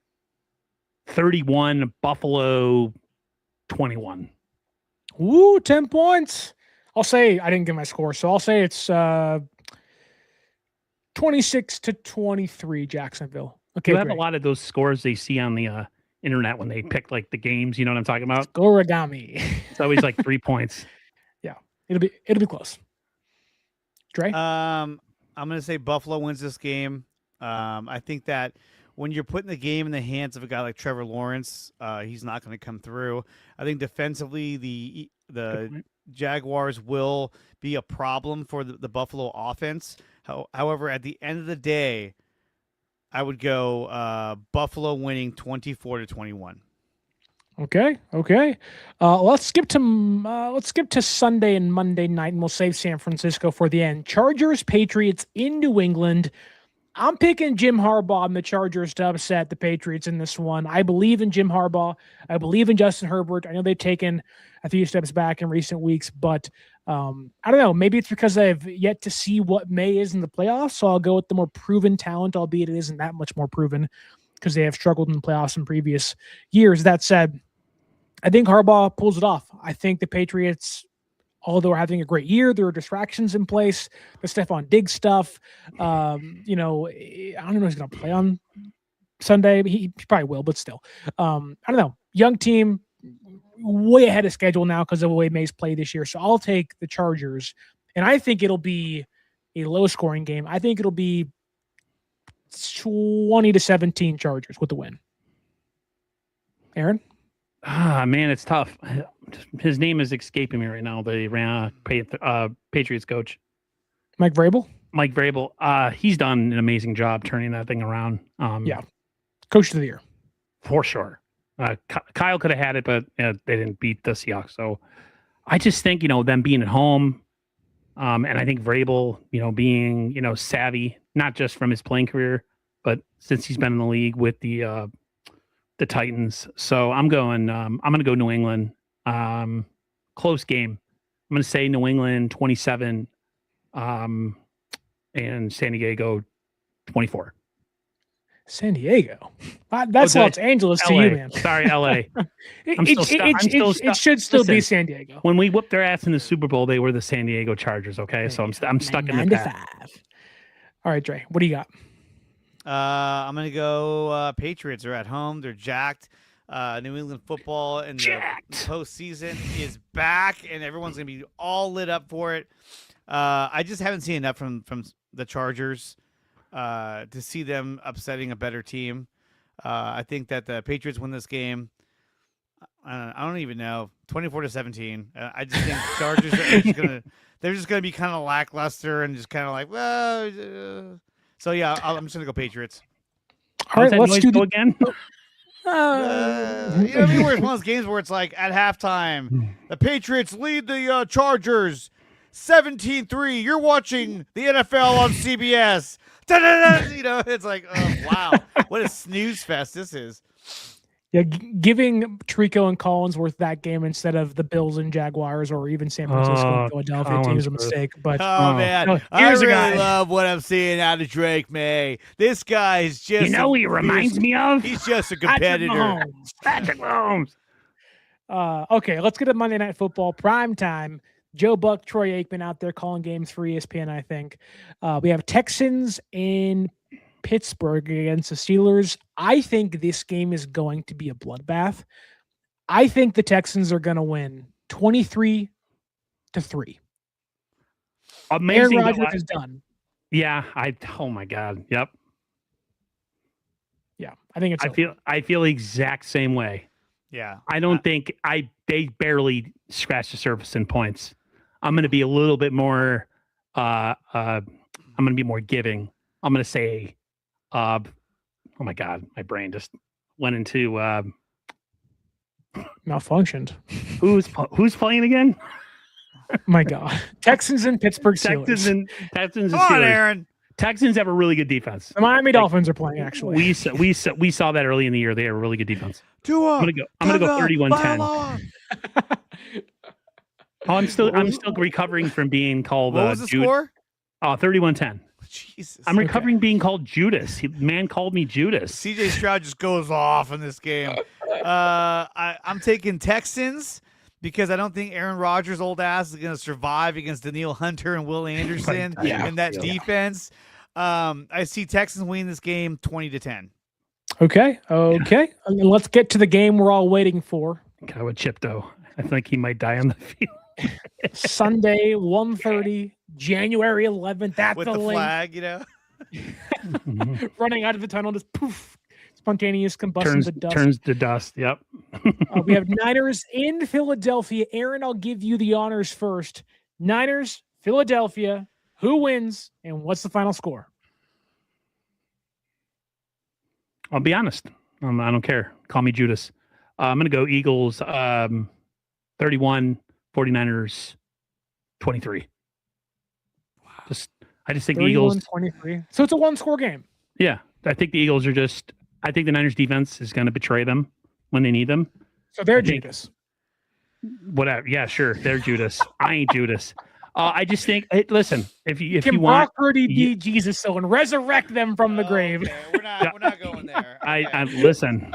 31, Buffalo 21. Ooh, 10 points. I'll say I didn't get my score, so I'll say it's 26-23 Jacksonville. Okay, you have a lot of those scores they see on the internet when they pick like the games. You know what I'm talking about? Scorigami. It's always like 3 points. Yeah, it'll be close. Dre? I'm gonna say Buffalo wins this game. I think that when you're putting the game in the hands of a guy like Trevor Lawrence, he's not going to come through. I think defensively, the Jaguars will be a problem for the Buffalo offense. However, at the end of the day, I would go Buffalo winning 24-21. Okay. Let's skip to Sunday and Monday night, and we'll save San Francisco for the end. Chargers, Patriots in New England. I'm picking Jim Harbaugh and the Chargers to upset the Patriots in this one. I believe in Jim Harbaugh. I believe in Justin Herbert. I know they've taken a few steps back in recent weeks, but I don't know. Maybe it's because I've yet to see what May is in the playoffs, so I'll go with the more proven talent, albeit it isn't that much more proven because they have struggled in the playoffs in previous years. That said, I think Harbaugh pulls it off. I think the Patriots, although are having a great year, there are distractions in place. The Stephon Diggs stuff. I don't know if he's going to play on Sunday. He probably will, but still. I don't know. Young team, way ahead of schedule now because of the way May's played this year. So I'll take the Chargers, and I think it'll be a low-scoring game. I think it'll be 20-17 Chargers with the win. Aaron? Man, it's tough. His name is escaping me right now. The Patriots coach, Mike Vrabel. Mike Vrabel. He's done an amazing job turning that thing around. Coach of the year for sure. Kyle could have had it, but they didn't beat the Seahawks. So I just think them being at home, and I think Vrabel, being savvy, not just from his playing career, but since he's been in the league with the Titans. So I'm going to go New England. Close game. I'm going to say New England 27, and San Diego 24. San Diego. That's Los Angeles to you, man. Sorry, LA. It should still be San Diego. When we whooped their ass in the Super Bowl, they were the San Diego Chargers. Okay, so I'm stuck in the past. All right, Dre, what do you got? I'm going to go Patriots are at home. They're jacked. New England football in the postseason is back, and everyone's going to be all lit up for it. I just haven't seen enough from the Chargers to see them upsetting a better team. I think that the Patriots win this game. I don't even know. 24-17. I just think Chargers they're just gonna be kind of lackluster and just kind of like, well. So yeah, I'm just gonna go Patriots. All right, let's do again. Where it's one of those games where it's like at halftime, the Patriots lead the Chargers 17-3. You're watching the NFL on CBS. You know, it's like, oh, wow. What a snooze fest this is. Yeah, giving Trico and Collinsworth that game instead of the Bills and Jaguars or even San Francisco and Philadelphia team is a mistake. But man, no, I here's a really guy. love what I'm seeing out of Drake May. This guy's just, You know who he reminds me of? he's just a Patrick competitor. Mahomes. Patrick Mahomes. Okay, let's get to Monday Night Football prime time. Joe Buck, Troy Aikman out there calling games for ESPN, I think. We have Texans in Pittsburgh against the Steelers. I think this game is going to be a bloodbath. I think the Texans are going to win 23-3. Amazing. Aaron Rodgers is done. Yeah, oh my God. Yep. Yeah, I think it's I feel the exact same way. Yeah. I don't think they barely scratched the surface in points. I'm going to be a little bit more I'm going to be more giving. I'm going to say oh my God, my brain just went into malfunctioned. Who's playing again? My God. Texans and Pittsburgh Steelers. Texans and Come on, Steelers. Aaron. Texans have a really good defense. The Miami Dolphins are playing, actually. We saw that early in the year. They have a really good defense. Tua. I'm gonna go 31-10. Oh, I'm still recovering from being called. What was the score? 31-10. Jesus. I'm recovering being called Judas. Man called me Judas. CJ Stroud just goes off in this game. I'm taking Texans because I don't think Aaron Rodgers' old ass is going to survive against Daniil Hunter and Will Anderson and that defense. I see Texans winning this game 20-10. Okay. And let's get to the game we're all waiting for. Guy with chip though. I think he might die on the field. Sunday, 1:30, January 11th. At With the the link. flag, you know. Running out of the tunnel, just poof, spontaneous combustion to dust. Turns to dust. Yep. We have Niners in Philadelphia. Aaron, I'll give you the honors first. Niners, Philadelphia. Who wins and what's the final score? I'll be honest. I don't care. Call me Judas. I'm going to go Eagles 31, 49ers 23. Wow. I just think the Eagles 23. So it's a one-score game. Yeah. I think the Eagles are I think the Niners defense is going to betray them when they need them. So they're Judas. Whatever. Yeah, sure. They're Judas. I ain't Judas. I just think, listen, if you want, Brock Purdy be Jesus so and resurrect them from the grave. Okay. We're not going there. I listen.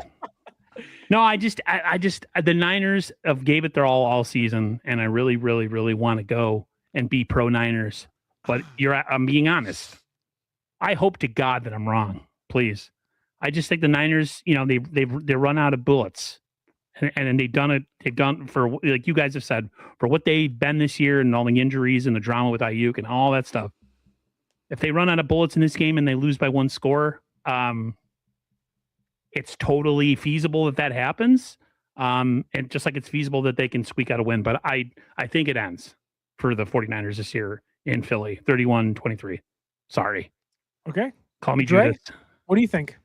No, I just the Niners have gave it their all season, and I really, really, really want to go and be pro Niners. But I'm being honest. I hope to God that I'm wrong. Please, I just think the Niners, they run out of bullets, and they've done it. They've done for, like you guys have said, for what they've been this year and all the injuries and the drama with Ayuk and all that stuff. If they run out of bullets in this game and they lose by one score, it's totally feasible if that happens. And just like it's feasible that they can squeak out a win. But I think it ends for the 49ers this year in Philly, 31-23. Sorry. Okay. Call me Dre, Judas. what do you think?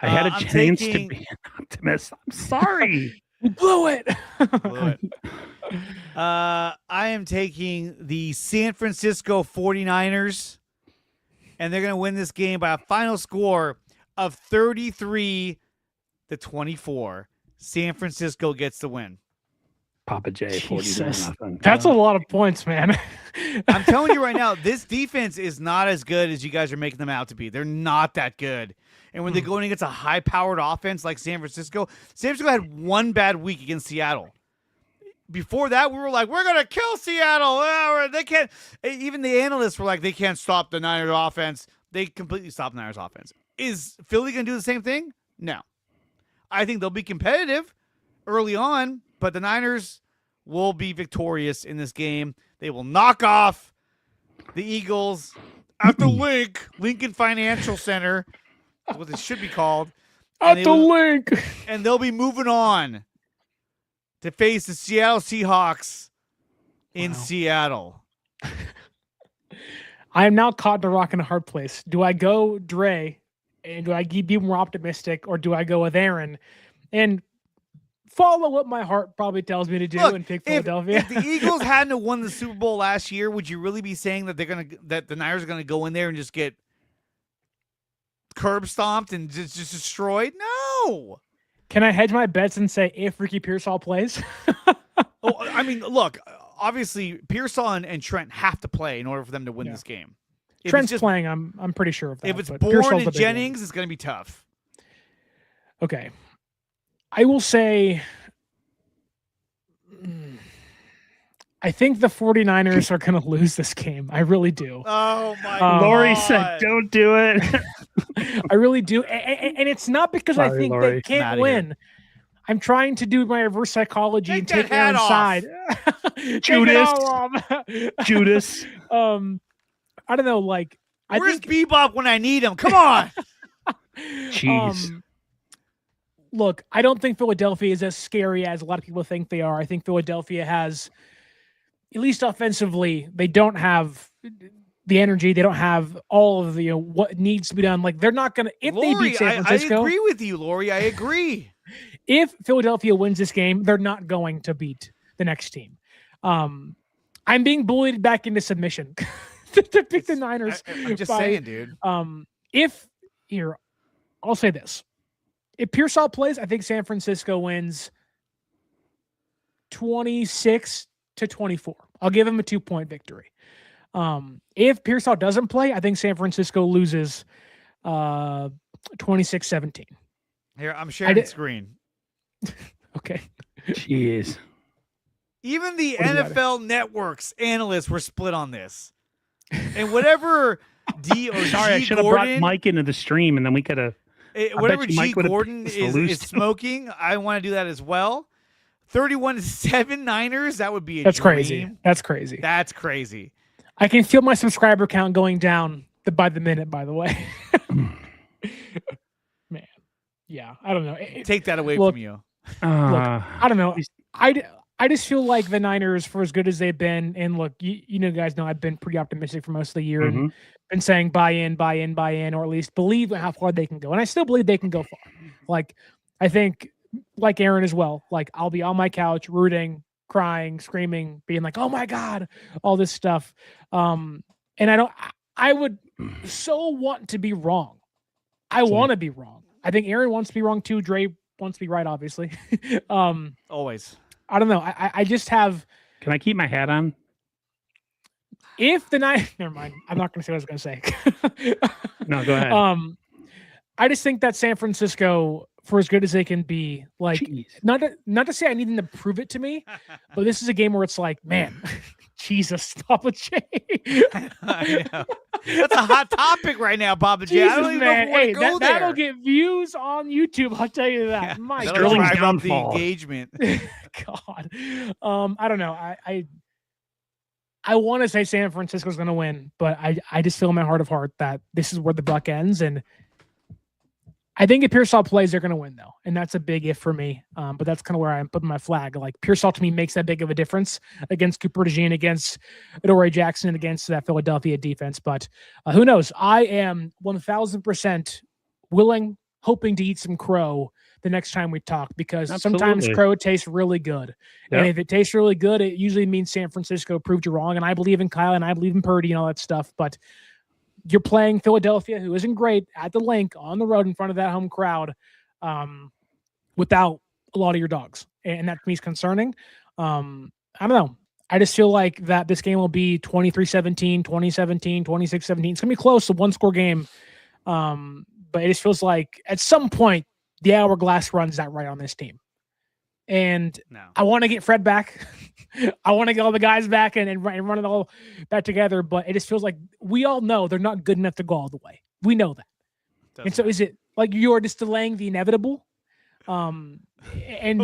I had a chance to be an optimist. I'm sorry. You blew it. I am taking the San Francisco 49ers, and they're going to win this game by a final score of 33-24. San Francisco gets the win. Papa J, 40-0. That's a lot of points, man. I'm telling you right now, this defense is not as good as you guys are making them out to be. They're not that good. And when they're going against a high-powered offense like San Francisco had one bad week against Seattle. Before that, we were like, we're going to kill Seattle. They can't. Even the analysts were like, they can't stop the Niners offense. They completely stopped the Niners offense. Is Philly going to do the same thing? No. I think they'll be competitive early on, but the Niners will be victorious in this game. They will knock off the Eagles at the Lincoln Financial Center. That's what this should be called. At the link. And they'll be moving on to face the Seattle Seahawks in Seattle. I am now caught in a rock and a hard place. Do I go Dre, and do I be more optimistic, or do I go with Aaron? And follow what my heart probably tells me to do and pick Philadelphia. If the Eagles hadn't won the Super Bowl last year, would you really be saying that that the Niners are gonna go in there and just get curb stomped and just destroyed? No. Can I hedge my bets and say if Ricky Pearsall plays? Oh, I mean, look, obviously Pearsall and Trent have to play in order for them to win this game. If Trent's playing, I'm pretty sure of that. If it's but Bourne and Jennings, it's going to be tough. Okay. I will say I think the 49ers are going to lose this game. I really do. Oh, my God. Lori said, don't do it. I really do. And it's not because I think Lori. they can't win. I'm trying to do my reverse psychology and take their side. Judas. I don't know. Like, where's Bebop when I need him? Come on. Jeez. Look, I don't think Philadelphia is as scary as a lot of people think they are. I think Philadelphia has, at least offensively, they don't have the energy. They don't have all of the what needs to be done. Like, they're not going to, if Lori, they beat San Francisco. I agree with you, Lori. I agree. If Philadelphia wins this game, they're not going to beat the next team. I'm being bullied back into submission to pick the Niners. I'm just saying, dude. I'll say this. If Pearsall plays, I think San Francisco wins 26-24. I'll give him a 2-point victory. If Pearsall doesn't play, I think San Francisco loses 26-17. Here, I'm sharing the screen. Okay. Jeez. Even the NFL Network's analysts were split on this. And whatever D or Sorry, I should have brought Mike into the stream, and then we could have. Whatever G. Gordon is smoking, I want to do that as well. 31-7 Niners, that would be a dream. Crazy. That's crazy. That's crazy. I can feel my subscriber count going down by the minute, by the way. Man. Yeah, I don't know. Take that away from you. Look, I don't know. I just feel like the Niners, for as good as they've been, and look, you guys know I've been pretty optimistic for most of the year and been saying buy in, or at least believe how far they can go. And I still believe they can go far. Like, I think, like Aaron as well, like I'll be on my couch rooting, crying, screaming, being like, oh my God, all this stuff. And I would so want to be wrong. I want to be wrong. I think Aaron wants to be wrong too. Dre wants to be right, obviously. Always. I don't know. I just have. Can I keep my hat on? If the Niners, never mind. I'm not going to say what I was going to say. No, go ahead. I just think that San Francisco, for as good as they can be, like not to say I need them to prove it to me, but this is a game where it's like, man, Jesus, Papa J. I know. That's a hot topic right now, Papa J. Jesus, I don't even man. know if we want to go there. That'll get views on YouTube. I'll tell you that. Yeah, My that'll God. drive up the engagement. God, I don't know. I want to say San Francisco's going to win, but I just feel in my heart of heart that this is where the buck ends, and I think if Pearsall plays, they're going to win though, and that's a big if for me. But that's kind of where I'm putting my flag. Like Pearsall to me makes that big of a difference against Cooper DeJean, against Adoree Jackson, and against that Philadelphia defense. But who knows? I am 1,000% willing, hoping to eat some crow the next time we talk, because sometimes crow tastes really good. Yep. And if it tastes really good, it usually means San Francisco proved you wrong. And I believe in Kyle and I believe in Purdy and all that stuff. But you're playing Philadelphia, who isn't great, at the link on the road in front of that home crowd, without a lot of your dogs. And that to me is concerning. I don't know. I just feel like that this game will be 23-17, 20-17, 26-17. It's going to be close, a one-score game. But it just feels like at some point, the hourglass runs out right on this team. And I want to get Fred back. I want to get all the guys back and run it all back together. But it just feels like we all know they're not good enough to go all the way. We know that. So is it like you're just delaying the inevitable? And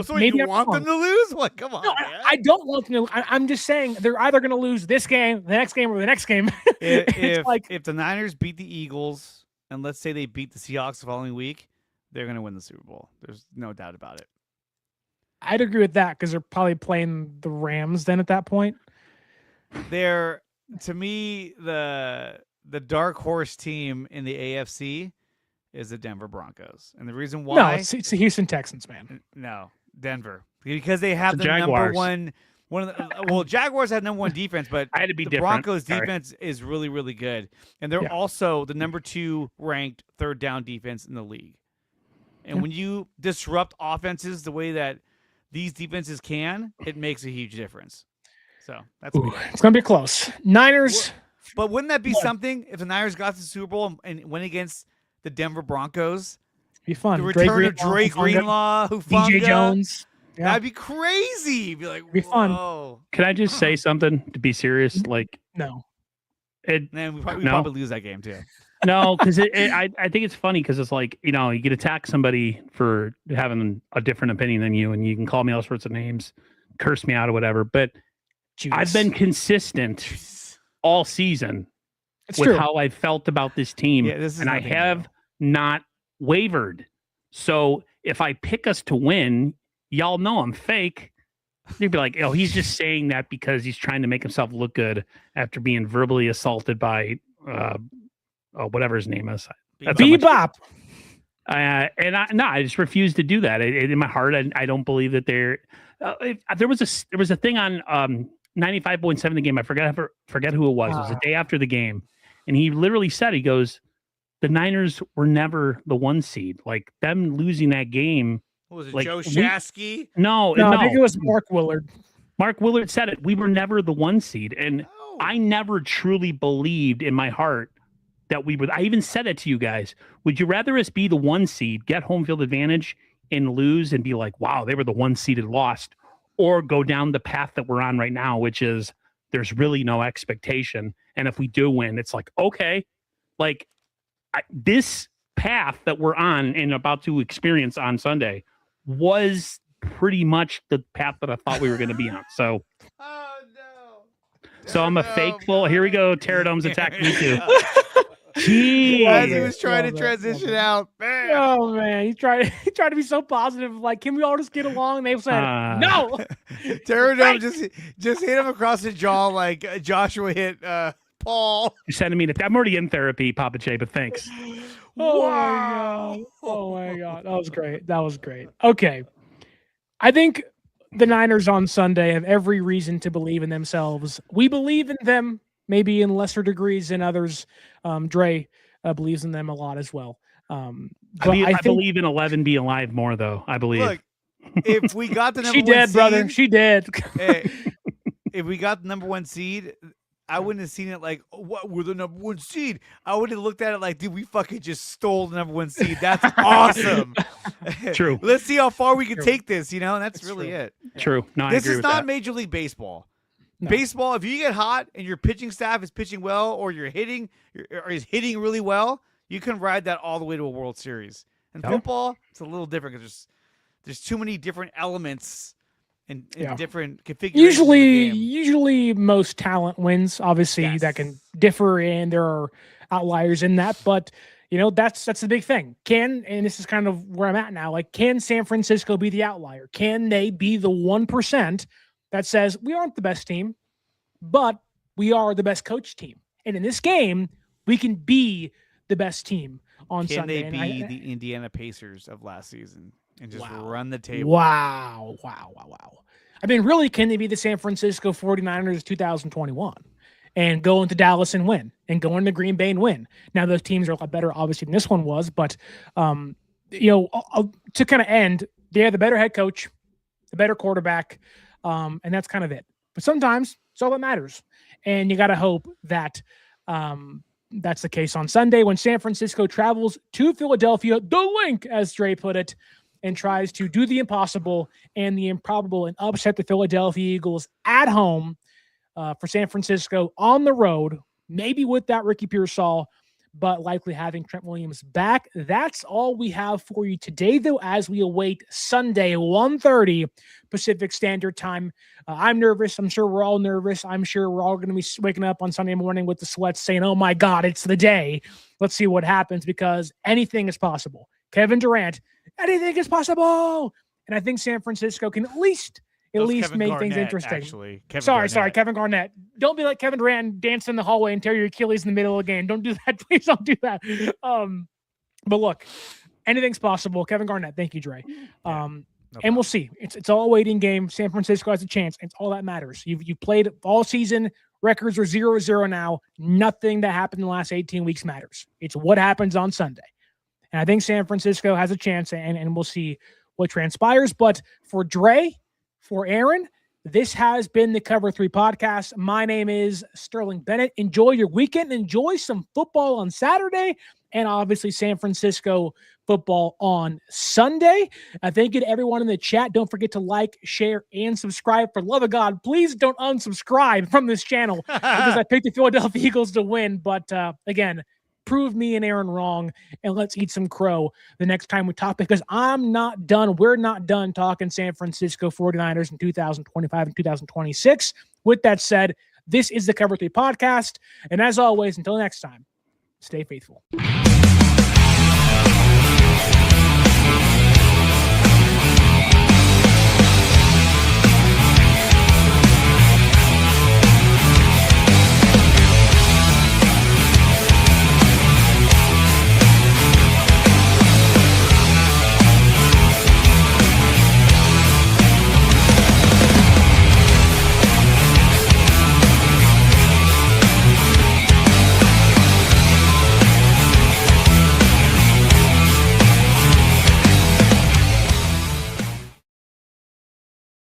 so maybe you want them to lose? What? Come on. No, I don't want them to. I'm just saying they're either going to lose this game, the next game, or the next game. If the Niners beat the Eagles, and let's say they beat the Seahawks the following week, they're going to win the Super Bowl. There's no doubt about it. I'd agree with that because they're probably playing the Rams then at that point. They're, to me, the dark horse team in the AFC is the Denver Broncos. And the reason why... No, it's the Houston Texans, man. No. Denver, because they have The the number Jaguars. one of the, Jaguars have number one defense, but I had to be the different. Broncos Sorry. defense is really, really good. And they're Yeah. also the number 2 ranked third down defense in the league. And when you disrupt offenses the way that these defenses can, it makes a huge difference. So that's me. It's going to be close. Niners. But wouldn't that be What? something if the Niners got to the Super Bowl and went against the Denver Broncos? Be fun. The return of Dre Greenlaw, Hufanga. DJ Jones. Yeah. That'd be crazy. Be like, Be fun. whoa. Can I just say something to be serious? Like, No. Man, we probably lose that game too. No, because I think it's funny because it's like, you could attack somebody for having a different opinion than you, and you can call me all sorts of names, curse me out or whatever. But Judas. I've been consistent all season It's with true. how I felt about this team, Yeah, this is and I nothing have new. not wavered. So if I pick us to win, y'all know I'm fake. You'd be like, oh, he's just saying that because he's trying to make himself look good after being verbally assaulted by whatever his name is. That's how much- Bebop. I just refuse to do that. In my heart, I don't believe that there was a thing on 95.7 the game. I forget who it was. It was the day after the game, and he literally said, he goes, the Niners were never the 1 seed. Like, them losing that game. What was it, Like, Joe Shasky? No, I think it was Mark Willard. Mark Willard said it. We were never the 1 seed, and No. I never truly believed in my heart that we would. I even said it to you guys. Would you rather us be the 1 seed, get home field advantage, and lose and be like, wow, they were the 1 seeded lost, or go down the path that we're on right now, which is there's really no expectation, and if we do win, it's like, okay, like this path that we're on and about to experience on Sunday was pretty much the path that I thought we were going to be on. So, Oh no. so I'm a fakeful. Here we go. Pterodome's attacking me too. Jeez. As he was trying to Love it, transition love out, man. Oh man, he tried to be so positive. Like, can we all just get along? And they said no. Pterodome just hit him across the jaw like Joshua hit Paul. You're sending me to. I'm already in therapy, Papa J, but thanks. Oh my god. Oh my god. That was great. Okay. I think the Niners on Sunday have every reason to believe in themselves. We believe in them, maybe in lesser degrees than others. Dre believes in them a lot as well. But I believe in 11 being alive more, though. I believe. Look, if we got the number she 1 did, seed, brother. She did. hey, if we got the number 1 seed, I wouldn't have seen it like, what, we're the number 1 seed. I would have looked at it like, dude, we fucking just stole the number 1 seed. That's awesome. True. Let's see how far we can True. take this, and that's It's really true. it. True. No, I This agree is with not that. Major League Baseball. No. Baseball, if you get hot and your pitching staff is pitching well, or is hitting really well, you can ride that all the way to a World Series. And Yeah. football, it's a little different because there's too many different elements and Yeah. different configurations. of the game. Usually most talent wins. Obviously, Yes. that can differ, and there are outliers in that. But that's the big thing. And this is kind of where I'm at now. Like, can San Francisco be the outlier? Can they be the 1% that says we aren't the best team, but we are the best coach team? And in this game, we can be the best team on Can Sunday. they And be the Indiana Pacers of last season and just Wow. run the table? Wow. I mean, really, can they be the San Francisco 49ers 2021 and go into Dallas and win, and go into Green Bay and win? Now, those teams are a lot better, obviously, than this one was, but, to kind of end, they have the better head coach, the better quarterback, and that's kind of it. But sometimes it's all that matters. And you got to hope that that's the case on Sunday when San Francisco travels to Philadelphia, the link, as Dre put it, and tries to do the impossible and the improbable and upset the Philadelphia Eagles at home for San Francisco on the road, maybe with that Ricky Pearsall, but likely having Trent Williams back. That's all we have for you today, though, as we await Sunday, 1:30 Pacific Standard Time. I'm nervous. I'm sure we're all nervous. I'm sure we're all going to be waking up on Sunday morning with the sweats saying, oh my God, it's the day. Let's see what happens, because anything is possible. Kevin Durant, anything is possible. And I think San Francisco can at least Kevin make Garnett, things interesting. Actually. Kevin Sorry, Garnett. Kevin Garnett. Don't be like Kevin Durant and dance in the hallway and tear your Achilles in the middle of the game. Don't do that. Please don't do that. But look, anything's possible. Kevin Garnett. Thank you, Dre. And we'll see. It's all a waiting game. San Francisco has a chance. It's all that matters. You've played all season. Records are 0-0 now. Nothing that happened in the last 18 weeks matters. It's what happens on Sunday. And I think San Francisco has a chance, and we'll see what transpires. But for Dre, for Aaron, this has been the Cover 3 podcast. My name is Sterling Bennett. Enjoy your weekend. Enjoy some football on Saturday, and obviously San Francisco football on Sunday. Thank you to everyone in the chat. Don't forget to like, share, and subscribe. For the love of God, please don't unsubscribe from this channel because I picked the Philadelphia Eagles to win. But again, prove me and Aaron wrong, and let's eat some crow the next time we talk, because I'm not done. We're not done talking San Francisco 49ers in 2025 and 2026. With that said, this is the Cover 3 podcast. And as always, until next time, stay faithful.